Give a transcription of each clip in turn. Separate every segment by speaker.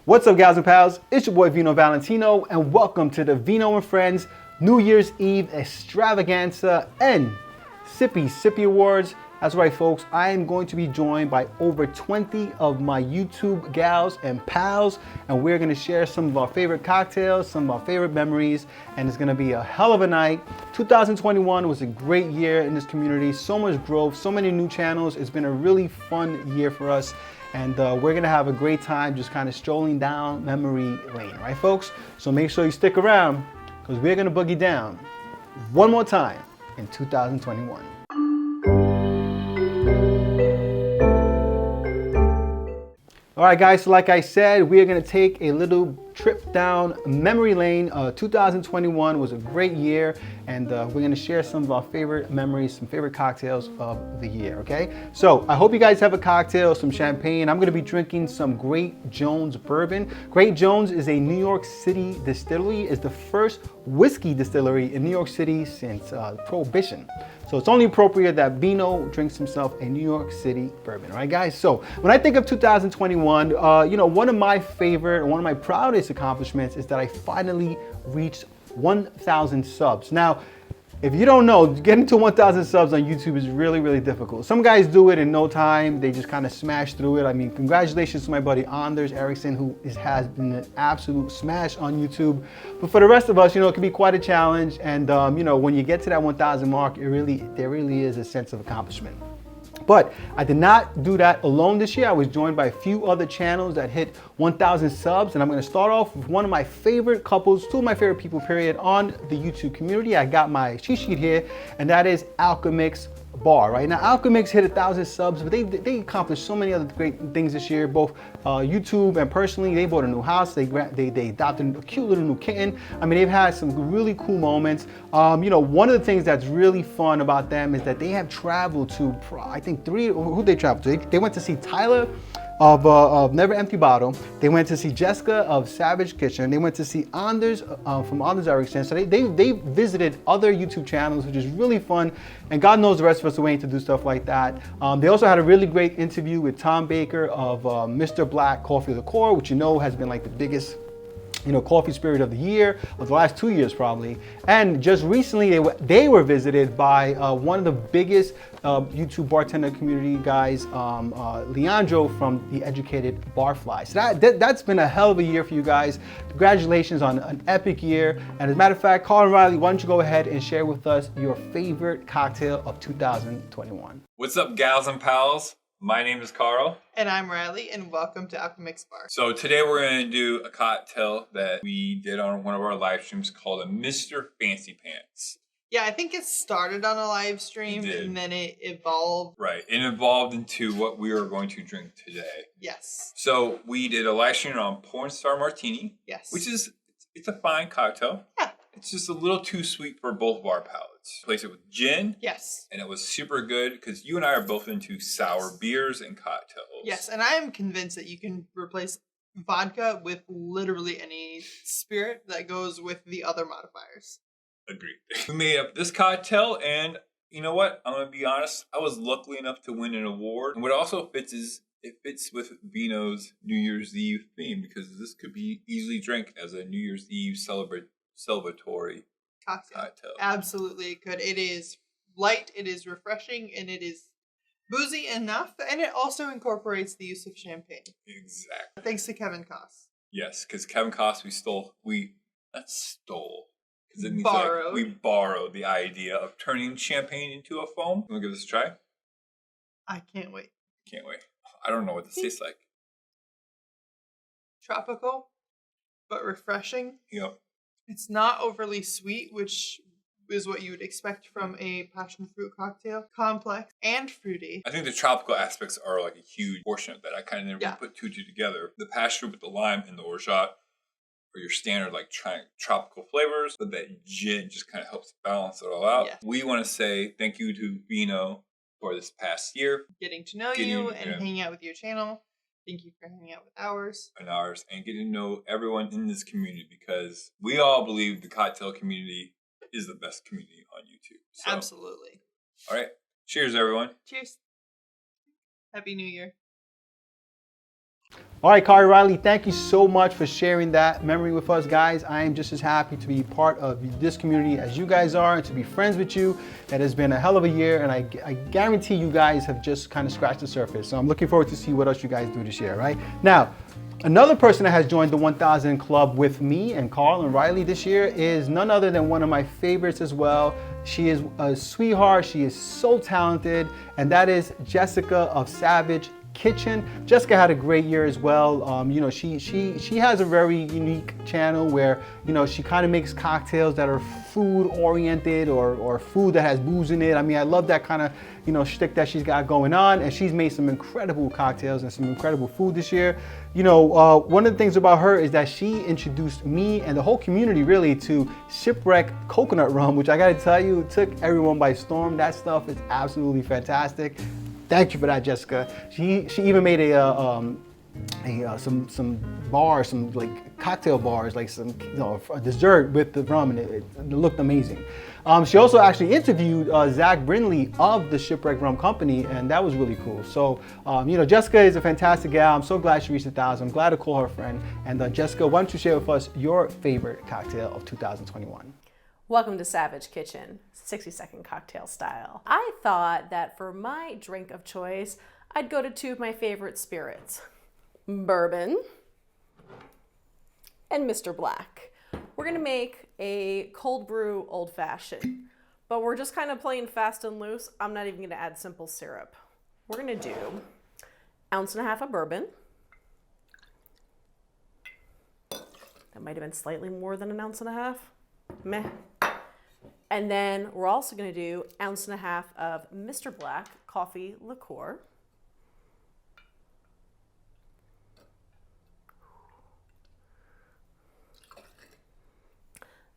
Speaker 1: What's up, gals and pals? It's your boy Vino Valentino, and welcome to the Vino Friends New Year's Eve Extravaganza and SIPPY Awards. That's right, folks. I am going to be joined by over 20 of my YouTube gals and pals, and we're going to share some of our favorite cocktails, some of our favorite memories, and it's going to be a hell of a night. 2021 was a great year in this community. So much growth, so many new channels. It's been a really fun year for us. And we're gonna have a great time just kind of strolling down memory lane, right, folks? So make sure you stick around because we're gonna boogie down one more time in 2021. All right, guys, so like I said, we are gonna take a little trip down memory lane. 2021 was a great year, and we're gonna share some of our favorite memories, some favorite cocktails of the year, okay? So I hope you guys have a cocktail, some champagne. I'm gonna be drinking some Great Jones bourbon. Great Jones is a New York City distillery. It's the first whiskey distillery in New York City since Prohibition. So it's only appropriate that Vino drinks himself a New York City bourbon, all right, guys? So when I think of 2021, you know, one of my favorite, one of my proudest accomplishments is that I finally reached 1,000 subs. Now, if you don't know, getting to 1,000 subs on YouTube is really, really difficult. Some guys do it in no time. They just kind of smash through it. I mean, congratulations to my buddy Anders Ericsson, who has been an absolute smash on YouTube. But for the rest of us, you know, it can be quite a challenge. And, you know, when you get to that 1,000 mark, there really is a sense of accomplishment. But I did not do that alone this year. I was joined by a few other channels that hit 1,000 subs. And I'm gonna start off with one of my favorite couples, two of my favorite people, period, on the YouTube community. I got my cheat sheet here, and that is Alchemix Bar, right? Now, Alchemix hit 1,000 subs, but they accomplished so many other great things this year, both YouTube and personally. They bought a new house. They adopted a cute little new kitten. I mean, they've had some really cool moments. You know, one of the things that's really fun about them is that they have traveled to, I think, who they traveled to? They went to see Tyler of Never Empty Bottle. They went to see Jessica of Savage Kitchen. They went to see Anders from Anders Ericsson. So they visited other YouTube channels, which is really fun. And God knows the rest of us are waiting to do stuff like that. They also had a really great interview with Tom Baker of Mr. Black Coffee Liqueur, which you know has been like the biggest, you know, coffee spirit of the year, of the last 2 years probably. And just recently they were visited by one of the biggest YouTube bartender community guys, Leandro from The Educated Barfly. So that's been a hell of a year for you guys. Congratulations on an epic year. And as a matter of fact, Carl and Riley, why don't you go ahead and share with us your favorite cocktail of 2021.
Speaker 2: What's up, gals and pals? My name is Carl.
Speaker 3: And I'm Riley, and welcome to Alchemix Bar.
Speaker 2: So today we're going to do a cocktail that we did on one of our live streams called a Mr. Fancy Pants.
Speaker 3: Yeah, I think it started on a live stream and then it evolved.
Speaker 2: Right, it evolved into what we are going to drink today.
Speaker 3: Yes.
Speaker 2: So we did a live stream on Porn Star Martini.
Speaker 3: Yes.
Speaker 2: Which is, it's a fine cocktail.
Speaker 3: Yeah.
Speaker 2: It's just a little too sweet for both of our palates. Replaced it with gin.
Speaker 3: Yes.
Speaker 2: And it was super good because you and I are both into sour beers and cocktails.
Speaker 3: Yes, and I am convinced that you can replace vodka with literally any spirit that goes with the other modifiers.
Speaker 2: Agreed. We made up this cocktail, and you know what? I'm going to be honest. I was lucky enough to win an award. And what also fits is it fits with Vino's New Year's Eve theme because this could be easily drank as a New Year's Eve celebratory cocktail.
Speaker 3: Absolutely, it could. It is light, it is refreshing, and it is boozy enough, and it also incorporates the use of champagne.
Speaker 2: Exactly.
Speaker 3: Thanks to Kevin Koss.
Speaker 2: Yes, because Kevin Koss, we
Speaker 3: borrowed.
Speaker 2: Like we borrowed the idea of turning champagne into a foam. You want to give this a try?
Speaker 3: I can't wait.
Speaker 2: Can't wait. I don't know what this tastes like.
Speaker 3: Tropical, but refreshing.
Speaker 2: Yep.
Speaker 3: It's not overly sweet, which is what you would expect from a passion fruit cocktail. Complex and fruity.
Speaker 2: I think the tropical aspects are like a huge portion of that. I kind of never put two together. The passion fruit with the lime and the orgeat are your standard like tropical flavors, but that gin just kind of helps balance it all out. Yes. We want to say thank you to Vino for this past year.
Speaker 3: Getting to know you and hanging out with your channel. Thank you for hanging out with ours.
Speaker 2: And getting to know everyone in this community because we all believe the cocktail community is the best community on YouTube. So,
Speaker 3: absolutely.
Speaker 2: All right. Cheers, everyone.
Speaker 3: Cheers. Happy New Year.
Speaker 1: All right, Kari Riley, thank you so much for sharing that memory with us, guys. I am just as happy to be part of this community as you guys are and to be friends with you. It has been a hell of a year, and I guarantee you guys have just kind of scratched the surface. So I'm looking forward to see what else you guys do this year, right? Now, another person that has joined the 1000 Club with me and Carl and Riley this year is none other than one of my favorites as well. She is a sweetheart. She is so talented, and that is Jessica of Savage Kitchen. Jessica had a great year as well. You know, she has a very unique channel where, you know, she kind of makes cocktails that are food oriented or food that has booze in it. I mean, I love that kind of, you know, shtick that she's got going on, and she's made some incredible cocktails and some incredible food this year. You know, one of the things about her is that she introduced me and the whole community really to Shipwreck coconut rum, which I gotta tell you, took everyone by storm. That stuff is absolutely fantastic. Thank you for that, Jessica. She even made some bars, some like cocktail bars, like some, you know, a dessert with the rum, and it looked amazing. She also actually interviewed Zach Brindley of the Shipwreck Rum Company, and that was really cool. So, you know, Jessica is a fantastic gal. I'm so glad she reached 1,000. I'm glad to call her friend. And Jessica, why don't you share with us your favorite cocktail of 2021?
Speaker 4: Welcome to Savage Kitchen, 60-second cocktail style. I thought that for my drink of choice, I'd go to two of my favorite spirits, bourbon and Mr. Black. We're gonna make a cold brew old fashioned, but we're just kind of playing fast and loose. I'm not even gonna add simple syrup. We're gonna do 1.5 ounces of bourbon. That might have been slightly more than 1.5 ounces. Meh. And then we're also going to do 1.5 ounces of Mr. Black coffee liqueur.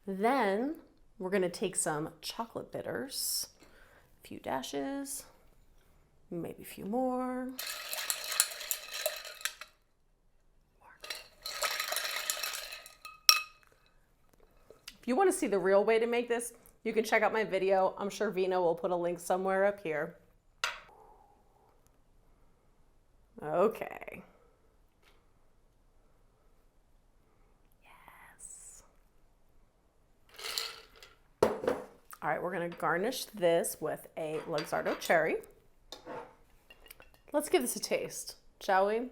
Speaker 4: Then we're going to take some chocolate bitters, a few dashes, maybe a few more. If you want to see the real way to make this, you can check out my video. I'm sure Vino will put a link somewhere up here. Okay. Yes. All right, we're going to garnish this with a Luxardo cherry. Let's give this a taste, shall we?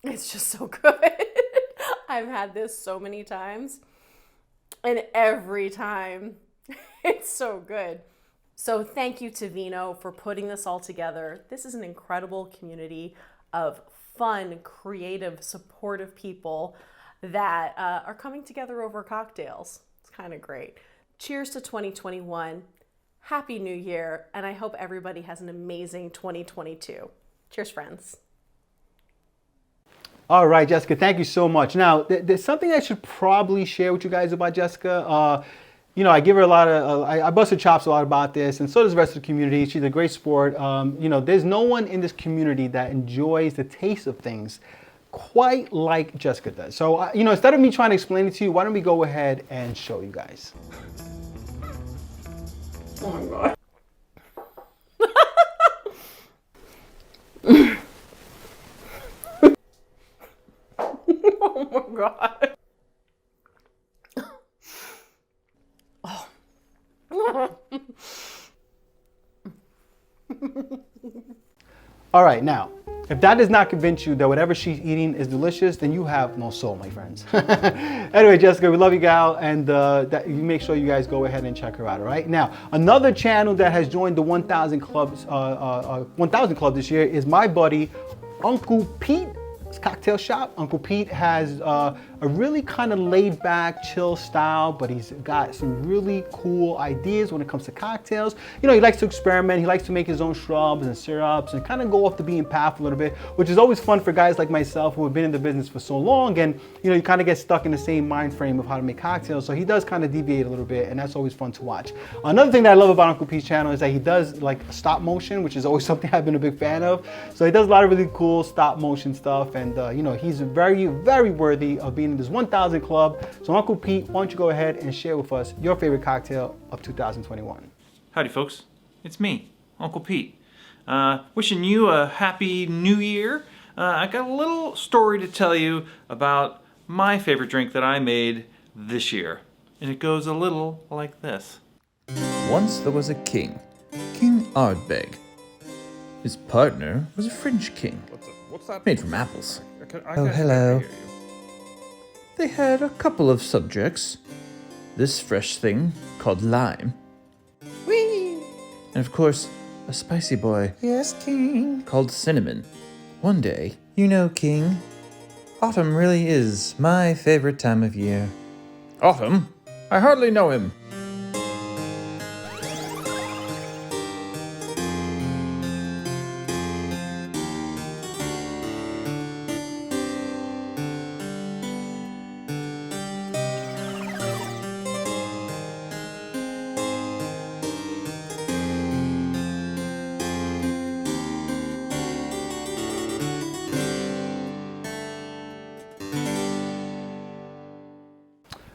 Speaker 4: It's just so good. I've had this so many times, and every time it's so good. So thank you to Vino for putting this all together. This is an incredible community of fun, creative, supportive people that are coming together over cocktails. It's kind of great. Cheers to 2021. Happy New Year, and I hope everybody has an amazing 2022. Cheers, friends.
Speaker 1: All right, Jessica, thank you so much. Now, there's something I should probably share with you guys about Jessica. You know, I give her a lot of, I bust her chops a lot about this, and so does the rest of the community. She's a great sport. You know, there's no one in this community that enjoys the taste of things quite like Jessica does. So, you know, instead of me trying to explain it to you, why don't we go ahead and show you guys.
Speaker 4: Oh my God. Oh my God. Oh.
Speaker 1: All right, now, if that does not convince you that whatever she's eating is delicious, then you have no soul, my friends. Anyway, Jessica, we love you, gal, and that you make sure you guys go ahead and check her out, all right? Now, another channel that has joined the 1000 Clubs, 1000 Club this year is my buddy, Uncle Pete. Cocktail shop. Uncle Pete has a really kind of laid back, chill style, but he's got some really cool ideas when it comes to cocktails. You know, he likes to experiment. He likes to make his own shrubs and syrups and kind of go off the beaten path a little bit, which is always fun for guys like myself who have been in the business for so long, and you know, you kind of get stuck in the same mind frame of how to make cocktails. So he does kind of deviate a little bit, and that's always fun to watch. Another thing that I love about Uncle Pete's channel is that he does like stop motion, which is always something I've been a big fan of. So he does a lot of really cool stop motion stuff, and you know, he's very, very worthy of being in this 1000 Club. So Uncle Pete, why don't you go ahead and share with us your favorite cocktail of 2021?
Speaker 5: Howdy folks, It's me, Uncle Pete. Wishing you a happy new year. I got a little story to tell you about my favorite drink that I made this year. And it goes a little like this.
Speaker 6: Once there was a king, King Ardbeg. His partner was a French king,
Speaker 5: What's that?
Speaker 6: made from apples.
Speaker 5: Oh,
Speaker 6: hello. They had a couple of subjects. This fresh thing called lime. Whee! And of course, a spicy boy. Yes, king. Called cinnamon. One day, you know, king, autumn really is my favorite time of year. Autumn? I hardly know him.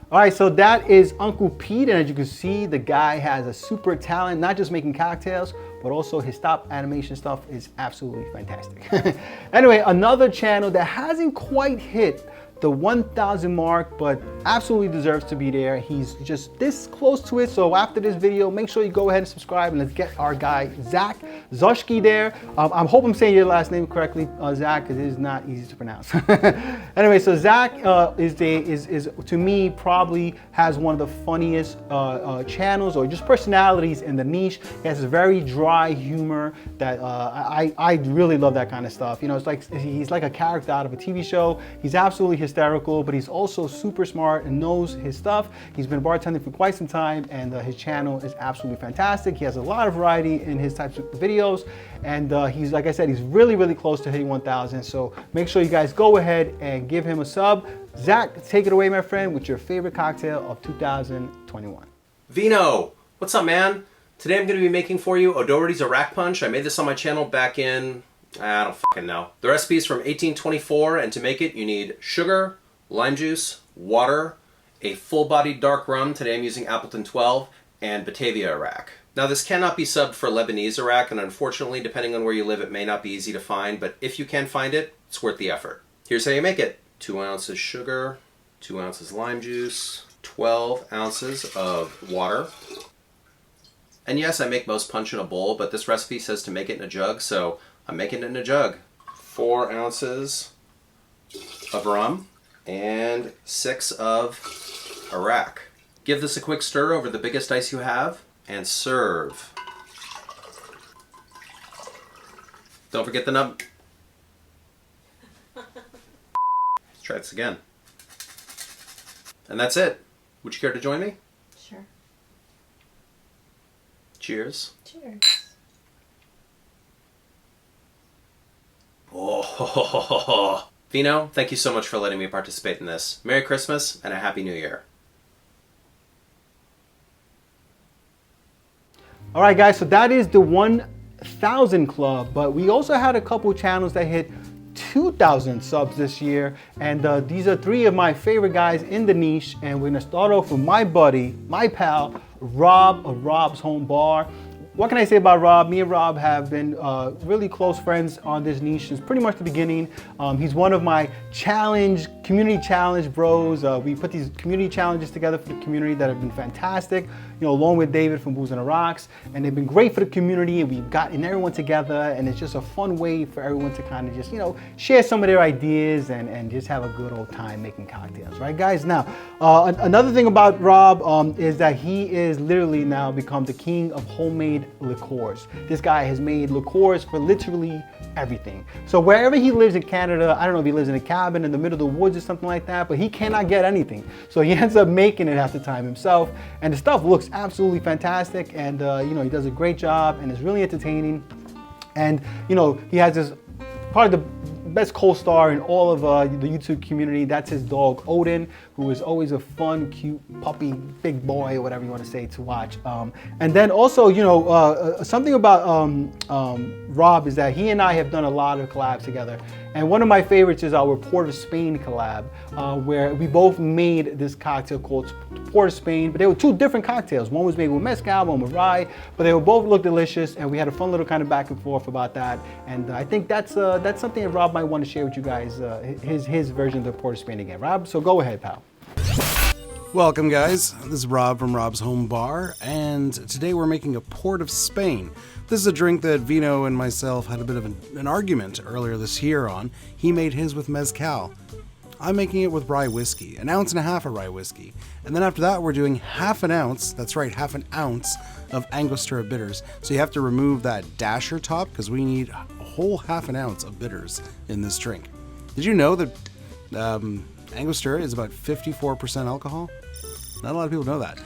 Speaker 1: All right, so that is Uncle Pete, and as you can see, the guy has a super talent, not just making cocktails, but also his stop animation stuff is absolutely fantastic. Anyway, another channel that hasn't quite hit the 1,000 mark, but absolutely deserves to be there. He's just this close to it. So after this video, make sure you go ahead and subscribe, and let's get our guy Zach Zushki there. I hope I'm saying your last name correctly, Zach, because it is not easy to pronounce. Anyway, so Zach is to me probably has one of the funniest channels or just personalities in the niche. He has a very dry humor that I really love that kind of stuff. You know, it's like he's like a character out of a TV show. He's absolutely hysterical, but he's also super smart and knows his stuff. He's been bartending for quite some time, and his channel is absolutely fantastic. He has a lot of variety in his types of videos, and he's, like I said, he's really close to hitting 1,000. So make sure you guys go ahead and give him a sub. Zach, take it away, my friend, with your favorite cocktail of 2021.
Speaker 7: Vino, what's up, man? Today I'm going to be making for you O'Doherty's Iraq Punch. I made this on my channel back in, I don't fucking know. The recipe is from 1824, and to make it you need sugar, lime juice, water, a full-bodied dark rum, today I'm using Appleton 12, and Batavia Iraq. Now this cannot be subbed for Lebanese Iraq, and unfortunately, depending on where you live, it may not be easy to find, but if you can find it, it's worth the effort. Here's how you make it. 2 ounces sugar, 2 ounces lime juice, 12 ounces of water. And yes, I make most punch in a bowl, but this recipe says to make it in a jug, so I'm making it in a jug. 4 ounces of rum and 6 of Iraq. Give this a quick stir over the biggest ice you have and serve. Don't forget the nub. Let's try this again. And that's it. Would you care to join me?
Speaker 4: Sure.
Speaker 7: Cheers.
Speaker 4: Cheers.
Speaker 7: Oh, Vino, thank you so much for letting me participate in this. Merry Christmas and a Happy New Year.
Speaker 1: All right, guys, so that is the 1,000 club, but we also had a couple channels that hit 2,000 subs this year, and these are 3 of my favorite guys in the niche, and we're gonna start off with my buddy, my pal, Rob of Rob's Home Bar. What can I say about Rob? Me and Rob have been really close friends on this niche since pretty much the beginning. He's one of my community challenge bros. We put these community challenges together for the community that have been fantastic, you know, along with David from Booze on the Rocks, and they've been great for the community, and we've gotten everyone together, and it's just a fun way for everyone to kind of just, you know, share some of their ideas and just have a good old time making cocktails, right, guys? Now, another thing about Rob is that he is literally now become the king of homemade liqueurs. This guy has made liqueurs for literally everything. So wherever he lives in Canada, I don't know if he lives in a cabin in the middle of the woods or something like that, but he cannot get anything. So he ends up making it half the time himself, and the stuff looks absolutely fantastic, and you know, he does a great job and is really entertaining. And you know, he has this probably the best co-star in all of the YouTube community. That's his dog Odin, who is always a fun, cute puppy, big boy, whatever you want to say, to watch. And then also, you know, something about Rob is that he and I have done a lot of collabs together. And one of my favorites is our Port of Spain collab, where we both made this cocktail called Port of Spain, but they were two different cocktails. One was made with mezcal, one with rye, but they both looked delicious, and we had a fun little kind of back and forth about that. And I think that's something that Rob might want to share with you guys, his version of the Port of Spain again. Rob, so go ahead, pal.
Speaker 8: Welcome, guys. This is Rob from Rob's Home Bar, and today we're making a Port of Spain. This is a drink that Vino and myself had a bit of an argument earlier this year on. He made his with mezcal. I'm making it with rye whiskey, 1.5 ounces of rye whiskey. And then after that, we're doing half an ounce, that's right, half an ounce of Angostura bitters. So you have to remove that dasher top because we need a whole half an ounce of bitters in this drink. Did you know that Angostura is about 54% alcohol? Not a lot of people know that.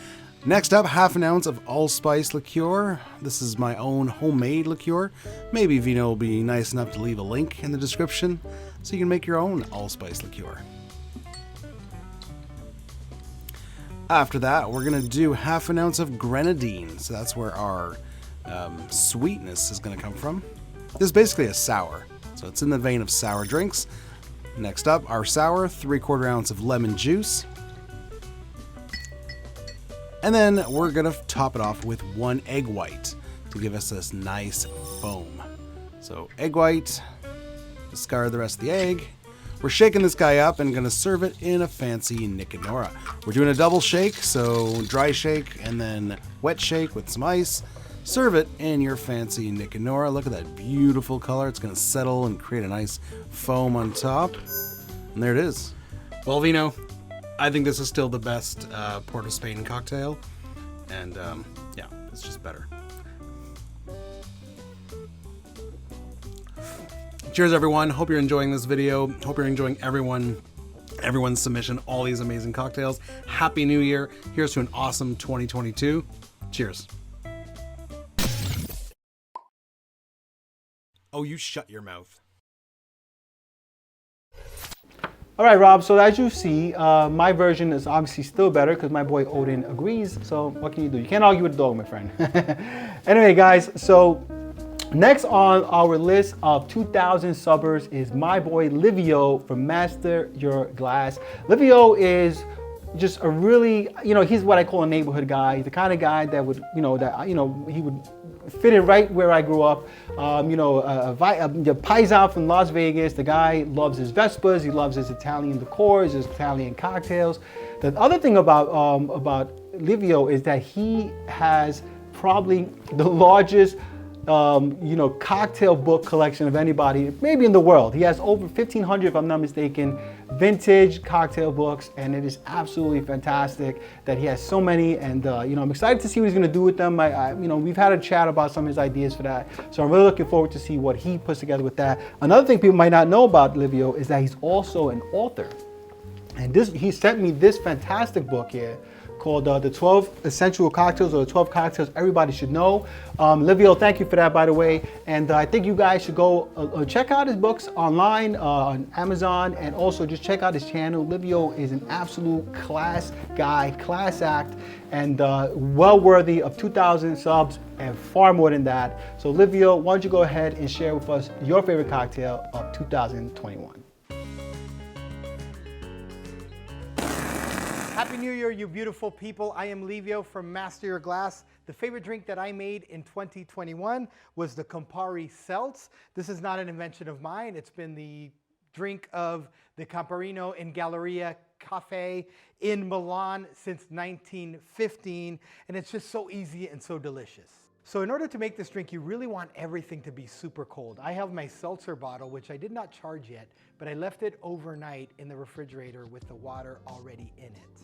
Speaker 8: Next up, half an ounce of allspice liqueur. This is my own homemade liqueur. Maybe Vino will be nice enough to leave a link in the description so you can make your own allspice liqueur. After that, we're gonna do half an ounce of grenadine. So that's where our sweetness is gonna come from. This is basically a sour, so it's in the vein of sour drinks. Next up, our sour, 3/4 ounce of lemon juice. And then we're gonna top it off with 1 egg white to give us this nice foam. So egg white, discard the rest of the egg. We're shaking this guy up and gonna serve it in a fancy Nick and Nora. We're doing a double shake, so dry shake and then wet shake with some ice. Serve it in your fancy Nick and Nora. Look at that beautiful color. It's gonna settle and create a nice foam on top. And there it is.
Speaker 9: Well, Vino, I think this is still the best Port of Spain cocktail, and yeah, it's just better. Cheers, everyone. Hope you're enjoying this video. Hope you're enjoying everyone's submission, all these amazing cocktails. Happy New Year. Here's to an awesome 2022. Cheers. Oh, you shut your mouth.
Speaker 1: All right, Rob, so as you see, my version is obviously still better because my boy Odin agrees. So what can you do? You can't argue with the dog, my friend. Anyway, guys, so next on our list of 2,000 subbers is my boy Livio from Master Your Glass. Livio is just a really, you know, he's what I call a neighborhood guy. He's the kind of guy that would, he would fit in right where I grew up. The Paisan from Las Vegas. The guy loves his Vespas. He loves his Italian decors, his Italian cocktails. The other thing about Livio is that he has probably the largest cocktail book collection of anybody, maybe in the world. He has over 1,500, if I'm not mistaken, vintage cocktail books, and it is absolutely fantastic that he has so many. And I'm excited to see what he's going to do with them. We've had a chat about some of his ideas for that, so I'm really looking forward to see what he puts together with that. Another thing people might not know about Livio is that he's also an author, and he sent me this fantastic book here called the 12 Essential Cocktails, or the 12 Cocktails Everybody Should Know. Livio, thank you for that, by the way. And I think you guys should go check out his books online on Amazon, and also just check out his channel. Livio is an absolute class guy, class act, and well worthy of 2,000 subs and far more than that. So Livio, why don't you go ahead and share with us your favorite cocktail of 2021.
Speaker 10: Happy New Year, you beautiful people. I am Livio from Master Your Glass. The favorite drink that I made in 2021 was the Campari Seltz. This is not an invention of mine. It's been the drink of the Camparino in Galleria Cafe in Milan since 1915, and it's just so easy and so delicious. So in order to make this drink, you really want everything to be super cold. I have my seltzer bottle, which I did not charge yet, but I left it overnight in the refrigerator with the water already in it.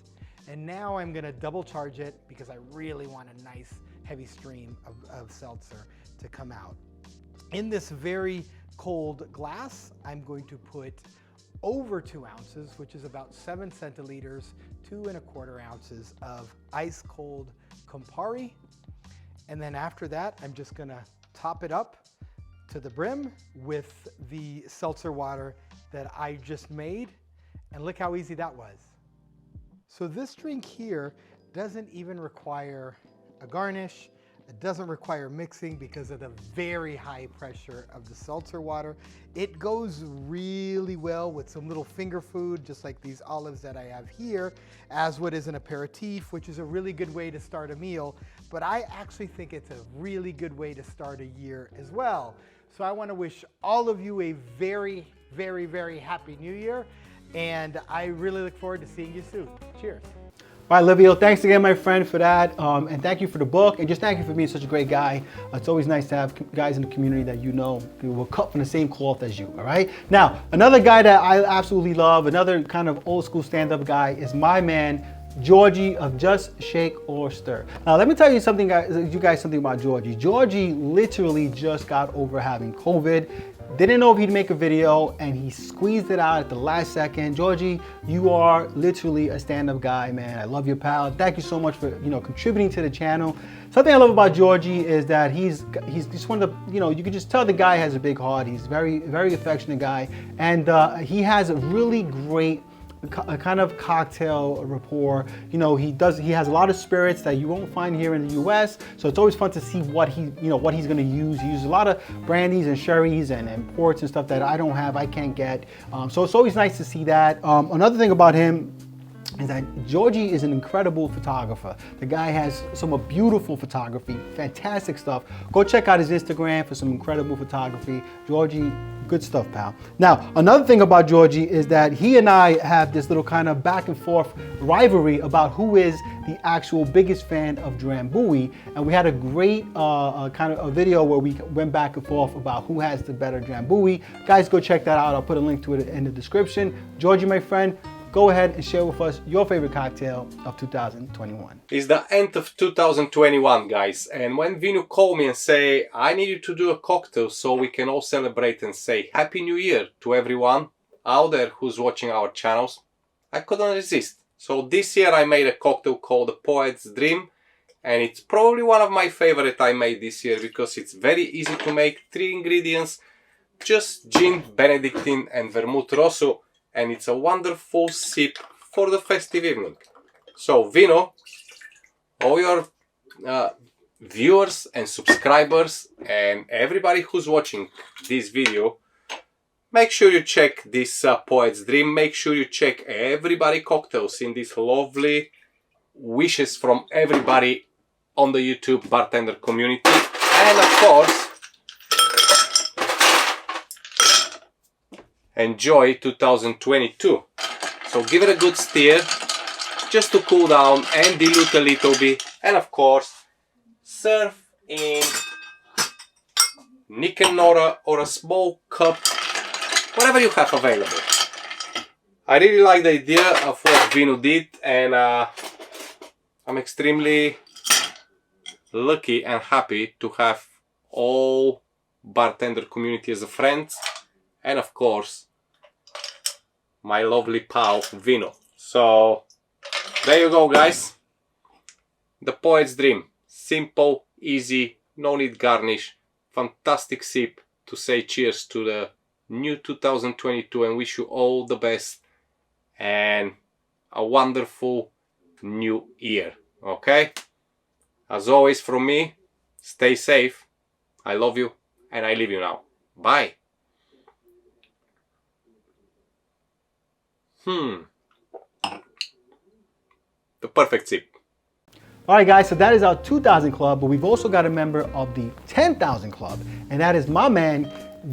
Speaker 10: And now I'm gonna double charge it because I really want a nice heavy stream of seltzer to come out. In this very cold glass, I'm going to put over 2 ounces, which is about 7 centiliters, 2¼ ounces of ice cold Campari. And then after that, I'm just gonna top it up to the brim with the seltzer water that I just made. And look how easy that was. So this drink here doesn't even require a garnish. It doesn't require mixing because of the very high pressure of the seltzer water. It goes really well with some little finger food, just like these olives that I have here, as what is an aperitif, which is a really good way to start a meal. But I actually think it's a really good way to start a year as well. So I want to wish all of you a very, very, very happy New Year. And I really look forward to seeing you soon. Cheers.
Speaker 1: All right, Livio, thanks again, my friend, for that. And thank you for the book. And just thank you for being such a great guy. It's always nice to have guys in the community that you know will cut from the same cloth as you, all right? Now, another guy that I absolutely love, another kind of old school stand-up guy is my man, Georgie of Just Shake or Stir. Now, let me tell you something, you guys something about Georgie. Georgie literally just got over having COVID. Didn't know if he'd make a video, and he squeezed it out at the last second. Georgie, you are literally a stand-up guy, man. I love your pal. Thank you so much for contributing to the channel. Something I love about Georgie is that he's just one of the, you can just tell the guy has a big heart. He's very, very affectionate guy, and he has a really great kind of cocktail rapport. He has a lot of spirits that you won't find here in the US, so it's always fun to see what he's going to use. He uses a lot of brandies and sherries and ports and stuff that I don't have, I can't get. So it's always nice to see that. Another thing about him is that Georgie is an incredible photographer. The guy has some beautiful photography, fantastic stuff. Go check out his Instagram for some incredible photography. Georgie, good stuff, pal. Now, another thing about Georgie is that he and I have this little kind of back and forth rivalry about who is the actual biggest fan of Drambuie. And we had a great kind of a video where we went back and forth about who has the better Drambuie. Guys, go check that out. I'll put a link to it in the description. Georgie, my friend, go ahead and share with us your favorite cocktail of 2021.
Speaker 7: It's the end of 2021, guys, and when Vino called me and say, I need you to do a cocktail so we can all celebrate and say Happy New Year to everyone out there who's watching our channels, I couldn't resist. So this year I made a cocktail called the Poet's Dream, and it's probably one of my favorite I made this year because it's very easy to make. 3 ingredients, just gin, Benedictine and Vermouth Rosso, and it's a wonderful sip for the festive evening. So Vino, all your viewers and subscribers and everybody who's watching this video, make sure you check this Poet's Dream. Make sure you check everybody cocktails in this lovely wishes from everybody on the YouTube bartender community. And of course, enjoy 2022. So give it a good stir just to cool down and dilute a little bit, and of course serve in Nick and Nora or a small cup, whatever you have available. I really like the idea of what Vino did, and I'm extremely lucky and happy to have all bartender community as a friend, and of course my lovely pal Vino. So there you go, guys. The Poet's Dream. Simple, easy, no need garnish. Fantastic sip to say cheers to the new 2022 and wish you all the best and a wonderful new year. Okay? As always from me, stay safe. I love you and I leave you now. Bye. The perfect sip.
Speaker 1: All right, guys, so that is our 2,000 club, but we've also got a member of the 10,000 club, and that is my man,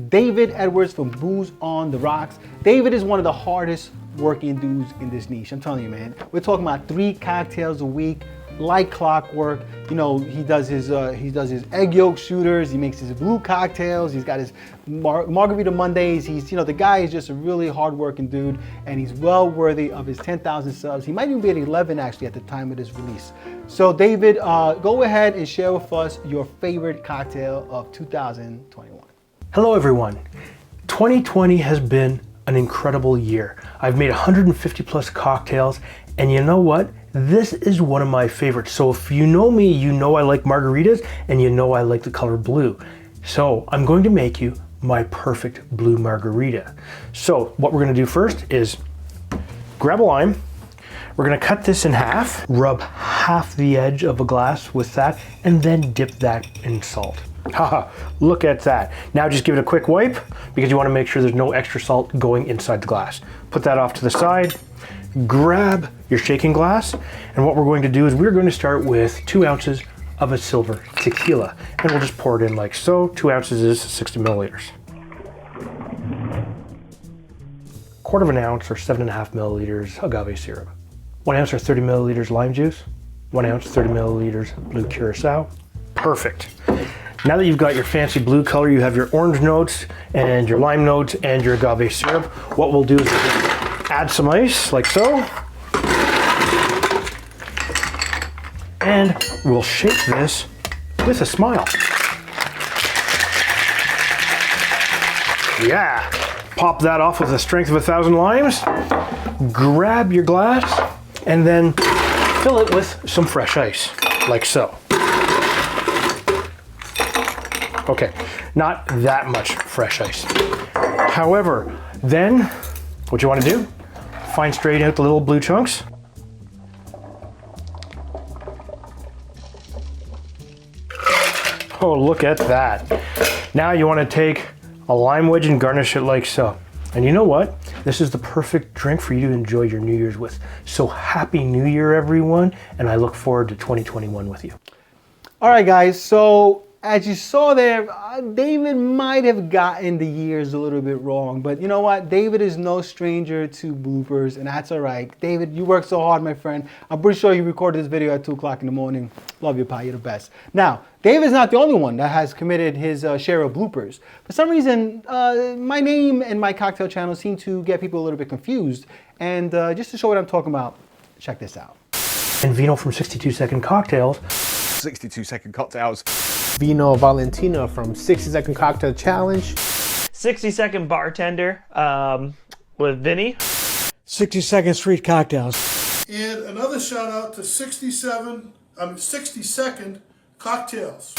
Speaker 1: David Edwards from Booze on the Rocks. David is one of the hardest working dudes in this niche. I'm telling you, man. We're talking about 3 cocktails a week, like clockwork. He does his egg yolk shooters. He makes his blue cocktails. He's got his Margarita Mondays. The guy is just a really hard-working dude, and he's well worthy of his 10,000 subs. He might even be at 11 actually at the time of this release. So David, go ahead and share with us your favorite cocktail of 2021.
Speaker 11: Hello everyone. 2020 has been an incredible year. I've made 150 plus cocktails, and you know what? This is one of my favorites. So if you know me, you know I like margaritas, and you know I like the color blue. So I'm going to make you my perfect blue margarita. So what we're gonna do first is grab a lime, We're gonna cut this in half, rub half the edge of a glass with that, and then dip that in salt. Haha, look at that. Now just give it a quick wipe because you wanna make sure there's no extra salt going inside the glass. Put that off to the side, grab your shaking glass, and what we're going to do is we're going to start with 2 ounces of a silver tequila, and we'll just pour it in like so. 2 ounces is 60 milliliters. 1/4 ounce or 7.5 milliliters agave syrup. 1 ounce or 30 milliliters lime juice. 1 ounce, 30 milliliters blue curacao. Perfect. Now that you've got your fancy blue color, you have your orange notes and your lime notes and your agave syrup. What we'll do is we'll add some ice like so. And we'll shake this with a smile. Yeah. Pop that off with the strength of 1,000 limes. Grab your glass and then fill it with some fresh ice, like so. Okay, not that much fresh ice. However, then what you want to do, fine straighten out the little blue chunks. Oh, look at that. Now you want to take a lime wedge and garnish it like so. And you know what? This is the perfect drink for you to enjoy your New Year's with. So happy New Year, everyone, and I look forward to 2021 with you.
Speaker 1: All right, guys, so as you saw there, David might have gotten the years a little bit wrong, but you know what? David is no stranger to bloopers, and that's all right. David, you worked so hard, my friend. I'm pretty sure you recorded this video at 2 o'clock in the morning. Love you, pal. You're the best. Now, David's not the only one that has committed his share of bloopers. For some reason, my name and my cocktail channel seem to get people a little bit confused. And just to show what I'm talking about, check this out.
Speaker 11: And Vino from 62 Second Cocktails.
Speaker 12: 62 Second Cocktails.
Speaker 13: Vino Valentino from 60 Second Cocktail Challenge.
Speaker 14: 60 Second Bartender with Vinny.
Speaker 15: 60 Second Street Cocktails.
Speaker 16: And another shout out to 60 Second Cocktails.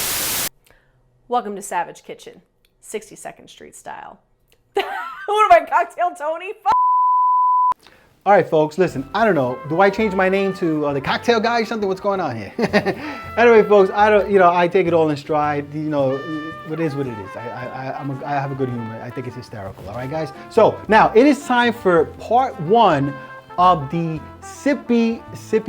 Speaker 4: Welcome to Savage Kitchen, 62nd Street style. What am I, Cocktail Tony?
Speaker 1: All right, folks, listen, I don't know. Do I change my name to the Cocktail Guy or something? What's going on here? Anyway, folks, I take it all in stride. You know, it is what it is. I have a good humor. I think it's hysterical. All right, guys? So now it is time for part 1 of the SIPPY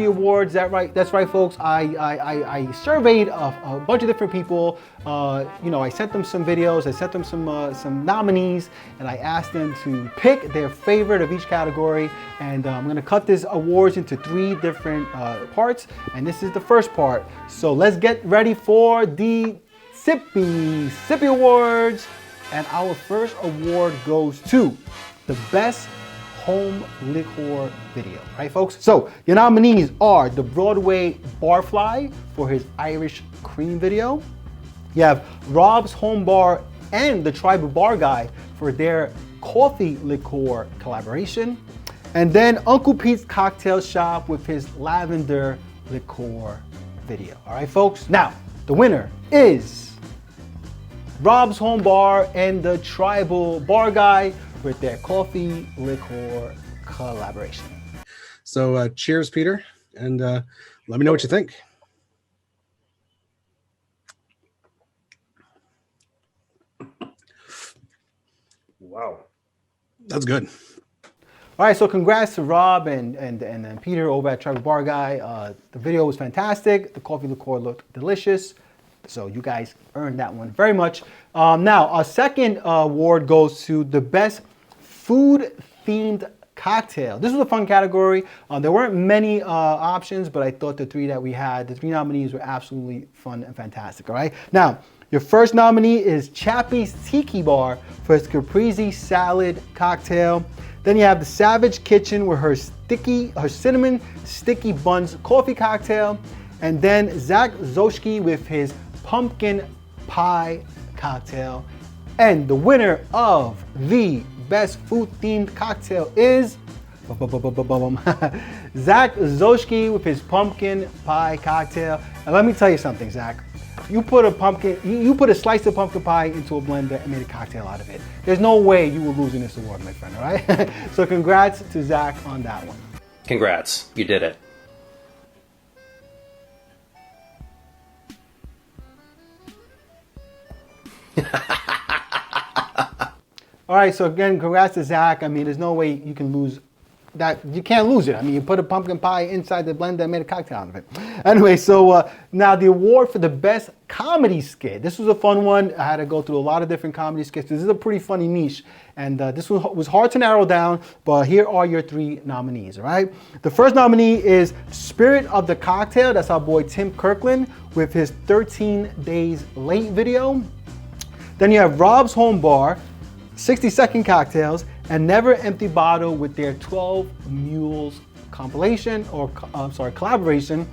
Speaker 1: Awards. That's right, folks. I surveyed a bunch of different people. I sent them some videos. I sent them some nominees, and I asked them to pick their favorite of each category. And I'm gonna cut this awards into 3 different parts, and this is the first part. So let's get ready for the SIPPY Awards. And our first award goes to the best home liquor video, right, folks? So your nominees are the Broadway Barfly for his Irish Cream video. You have Rob's Home Bar and the Tribal Bar Guy for their coffee liqueur collaboration. And then Uncle Pete's Cocktail Shop with his lavender liqueur video. All right, folks? Now, the winner is Rob's Home Bar and the Tribal Bar Guy with their coffee liqueur collaboration.
Speaker 8: So cheers, Peter, and let me know what you think.
Speaker 11: Wow.
Speaker 8: That's good.
Speaker 1: All right, so congrats to Rob and Peter over at Tribal Bar Guy. The video was fantastic. The coffee liqueur looked delicious. So you guys earned that one very much. Now, our second award goes to the best food-themed cocktail. This was a fun category. There weren't many options, but I thought the 3 that we had, the 3 nominees were absolutely fun and fantastic, all right? Now, your first nominee is Chappie's Tiki Bar for his caprese salad cocktail. Then you have the Savage Kitchen with her cinnamon sticky buns coffee cocktail. And then Zach Zoschke with his pumpkin pie cocktail. And the winner of the best food-themed cocktail is Zach Zoschke with his pumpkin pie cocktail. And let me tell you something, Zach. You put a slice of pumpkin pie into a blender and made a cocktail out of it. There's no way you were losing this award, my friend, all right? So congrats to Zach on that one.
Speaker 7: Congrats, you did it.
Speaker 1: All right, so again, congrats to Zach. I mean, there's no way you can lose that. You can't lose it. I mean, you put a pumpkin pie inside the blender and made a cocktail out of it. Anyway, so now the award for the best comedy skit. This was a fun one. I had to go through a lot of different comedy skits. This is a pretty funny niche, and this was hard to narrow down, but here are your 3 nominees, all right? The first nominee is Spirit of the Cocktail. That's our boy Tim Kirkland with his 13 Days Late video. Then you have Rob's Home Bar, 60-second cocktails, and Never Empty Bottle with their 12 Mules compilation, or collaboration.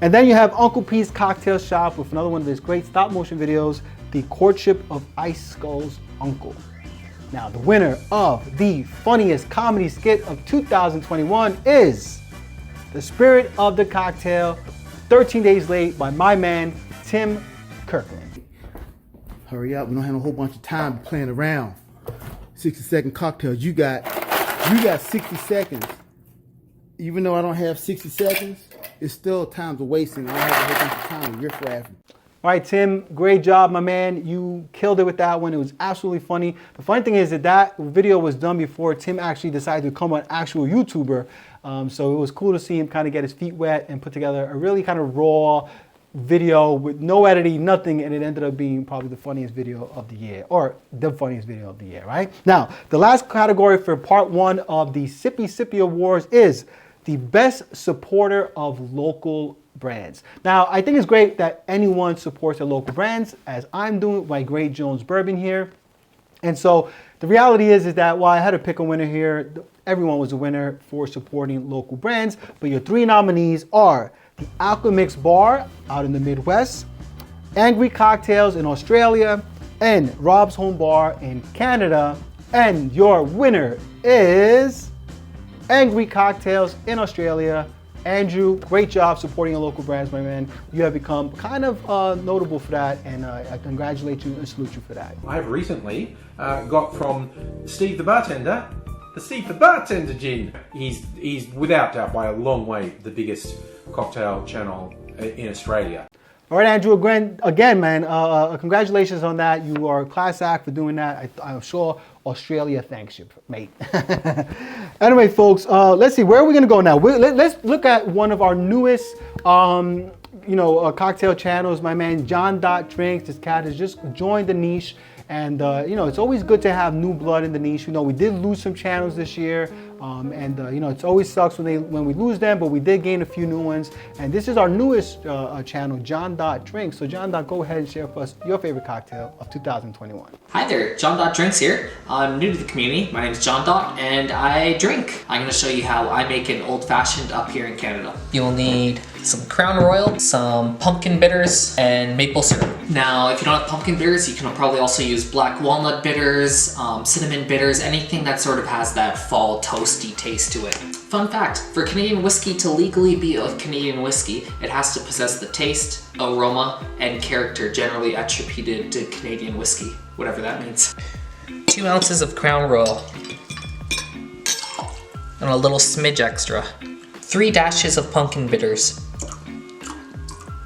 Speaker 1: And then you have Uncle P's Cocktail Shop with another one of his great stop motion videos, The Courtship of Ice Skull's Uncle. Now, the winner of the funniest comedy skit of 2021 is The Spirit of the Cocktail, 13 Days Late by my man, Tim Kirkland.
Speaker 17: Hurry up, we don't have a whole bunch of time playing around. 60-second cocktails, you got 60 seconds. Even though I don't have 60 seconds, it's still time's wasting. I don't have a whole bunch of time. You're frazzing.
Speaker 1: All right, Tim, great job, my man. You killed it with that one. It was absolutely funny. The funny thing is that video was done before Tim actually decided to become an actual YouTuber. So it was cool to see him kind of get his feet wet and put together a really kind of raw video with no editing, nothing, and it ended up being probably the funniest video of the year, or the funniest video of the year, right? Now, the last category for part 1 of the SIPPY Awards is the best supporter of local brands. Now, I think it's great that anyone supports their local brands, as I'm doing with my Great Jones Bourbon here. And so the reality is that while I had to pick a winner here, everyone was a winner for supporting local brands, but your 3 nominees are the Alchemix Bar out in the Midwest, Angry Cocktails in Australia, and Rob's Home Bar in Canada. And your winner is Angry Cocktails in Australia. Andrew, great job supporting your local brands, my man. You have become kind of notable for that, and I congratulate you and salute you for that.
Speaker 7: I've recently got from Steve the Bartender, the Steve the Bartender gin. He's without doubt by a long way the biggest cocktail channel in Australia.
Speaker 1: All right, Andrew, again, man, congratulations on that. You are a class act for doing that. I'm sure Australia thanks you, mate. Anyway, folks, let's see, where are we gonna go now? Let's look at one of our newest cocktail channels. My man, John Drinks. This cat has just joined the niche. And it's always good to have new blood in the niche. We did lose some channels this year, it always sucks when we lose them, but we did gain a few new ones. And this is our newest channel, John Drinks. So John, go ahead and share with us your favorite cocktail of 2021.
Speaker 18: Hi there, John Drinks here. I'm new to the community. My name is John and I drink. I'm going to show you how I make an old-fashioned up here in Canada. You'll need some Crown Royal, some pumpkin bitters, and maple syrup. Now, if you don't have pumpkin bitters, you can probably also use black walnut bitters, cinnamon bitters, anything that sort of has that fall toasty taste to it. Fun fact, for Canadian whiskey to legally be a Canadian whiskey, it has to possess the taste, aroma, and character generally attributed to Canadian whiskey, whatever that means. 2 ounces of Crown Royal, and a little smidge extra. 3 dashes of pumpkin bitters.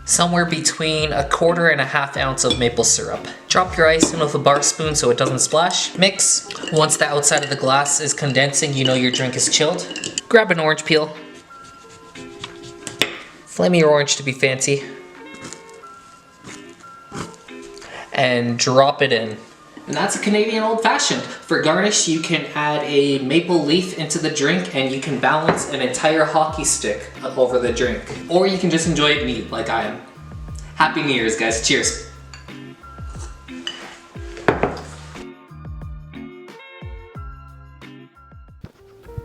Speaker 18: Somewhere between 1/4 and 1/2 ounce of maple syrup. Drop your ice in with a bar spoon so it doesn't splash. Mix. Once the outside of the glass is condensing, you know your drink is chilled. Grab an orange peel. Flame your orange to be fancy. And drop it in. And that's a Canadian Old Fashioned. For garnish, you can add a maple leaf into the drink and you can balance an entire hockey stick over the drink. Or you can just enjoy it neat, like I am. Happy New Year's, guys. Cheers.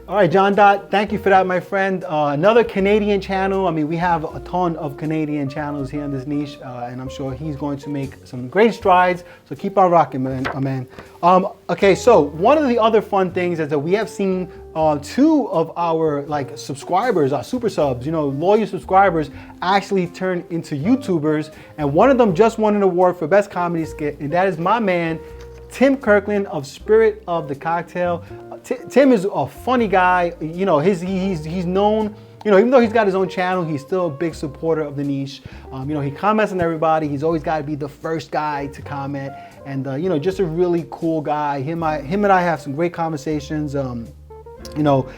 Speaker 1: All right, John thank you for that, my friend. Another Canadian channel. I mean, we have a ton of Canadian channels here in this niche, and I'm sure he's going to make some great strides. So keep on rocking, man. Okay, so one of the other fun things is that we have seen 2 of our subscribers, our super subs, loyal subscribers, actually turn into YouTubers, and one of them just won an award for best comedy skit, and that is my man, Tim Kirkland of Spirit of the Cocktail. Tim is a funny guy. You know, he's known, you know, even though he's got his own channel, he's still a big supporter of the niche. You know, he comments on everybody. He's always got to be the first guy to comment. And, you know, just a really cool guy. Him and I have some great conversations. You know,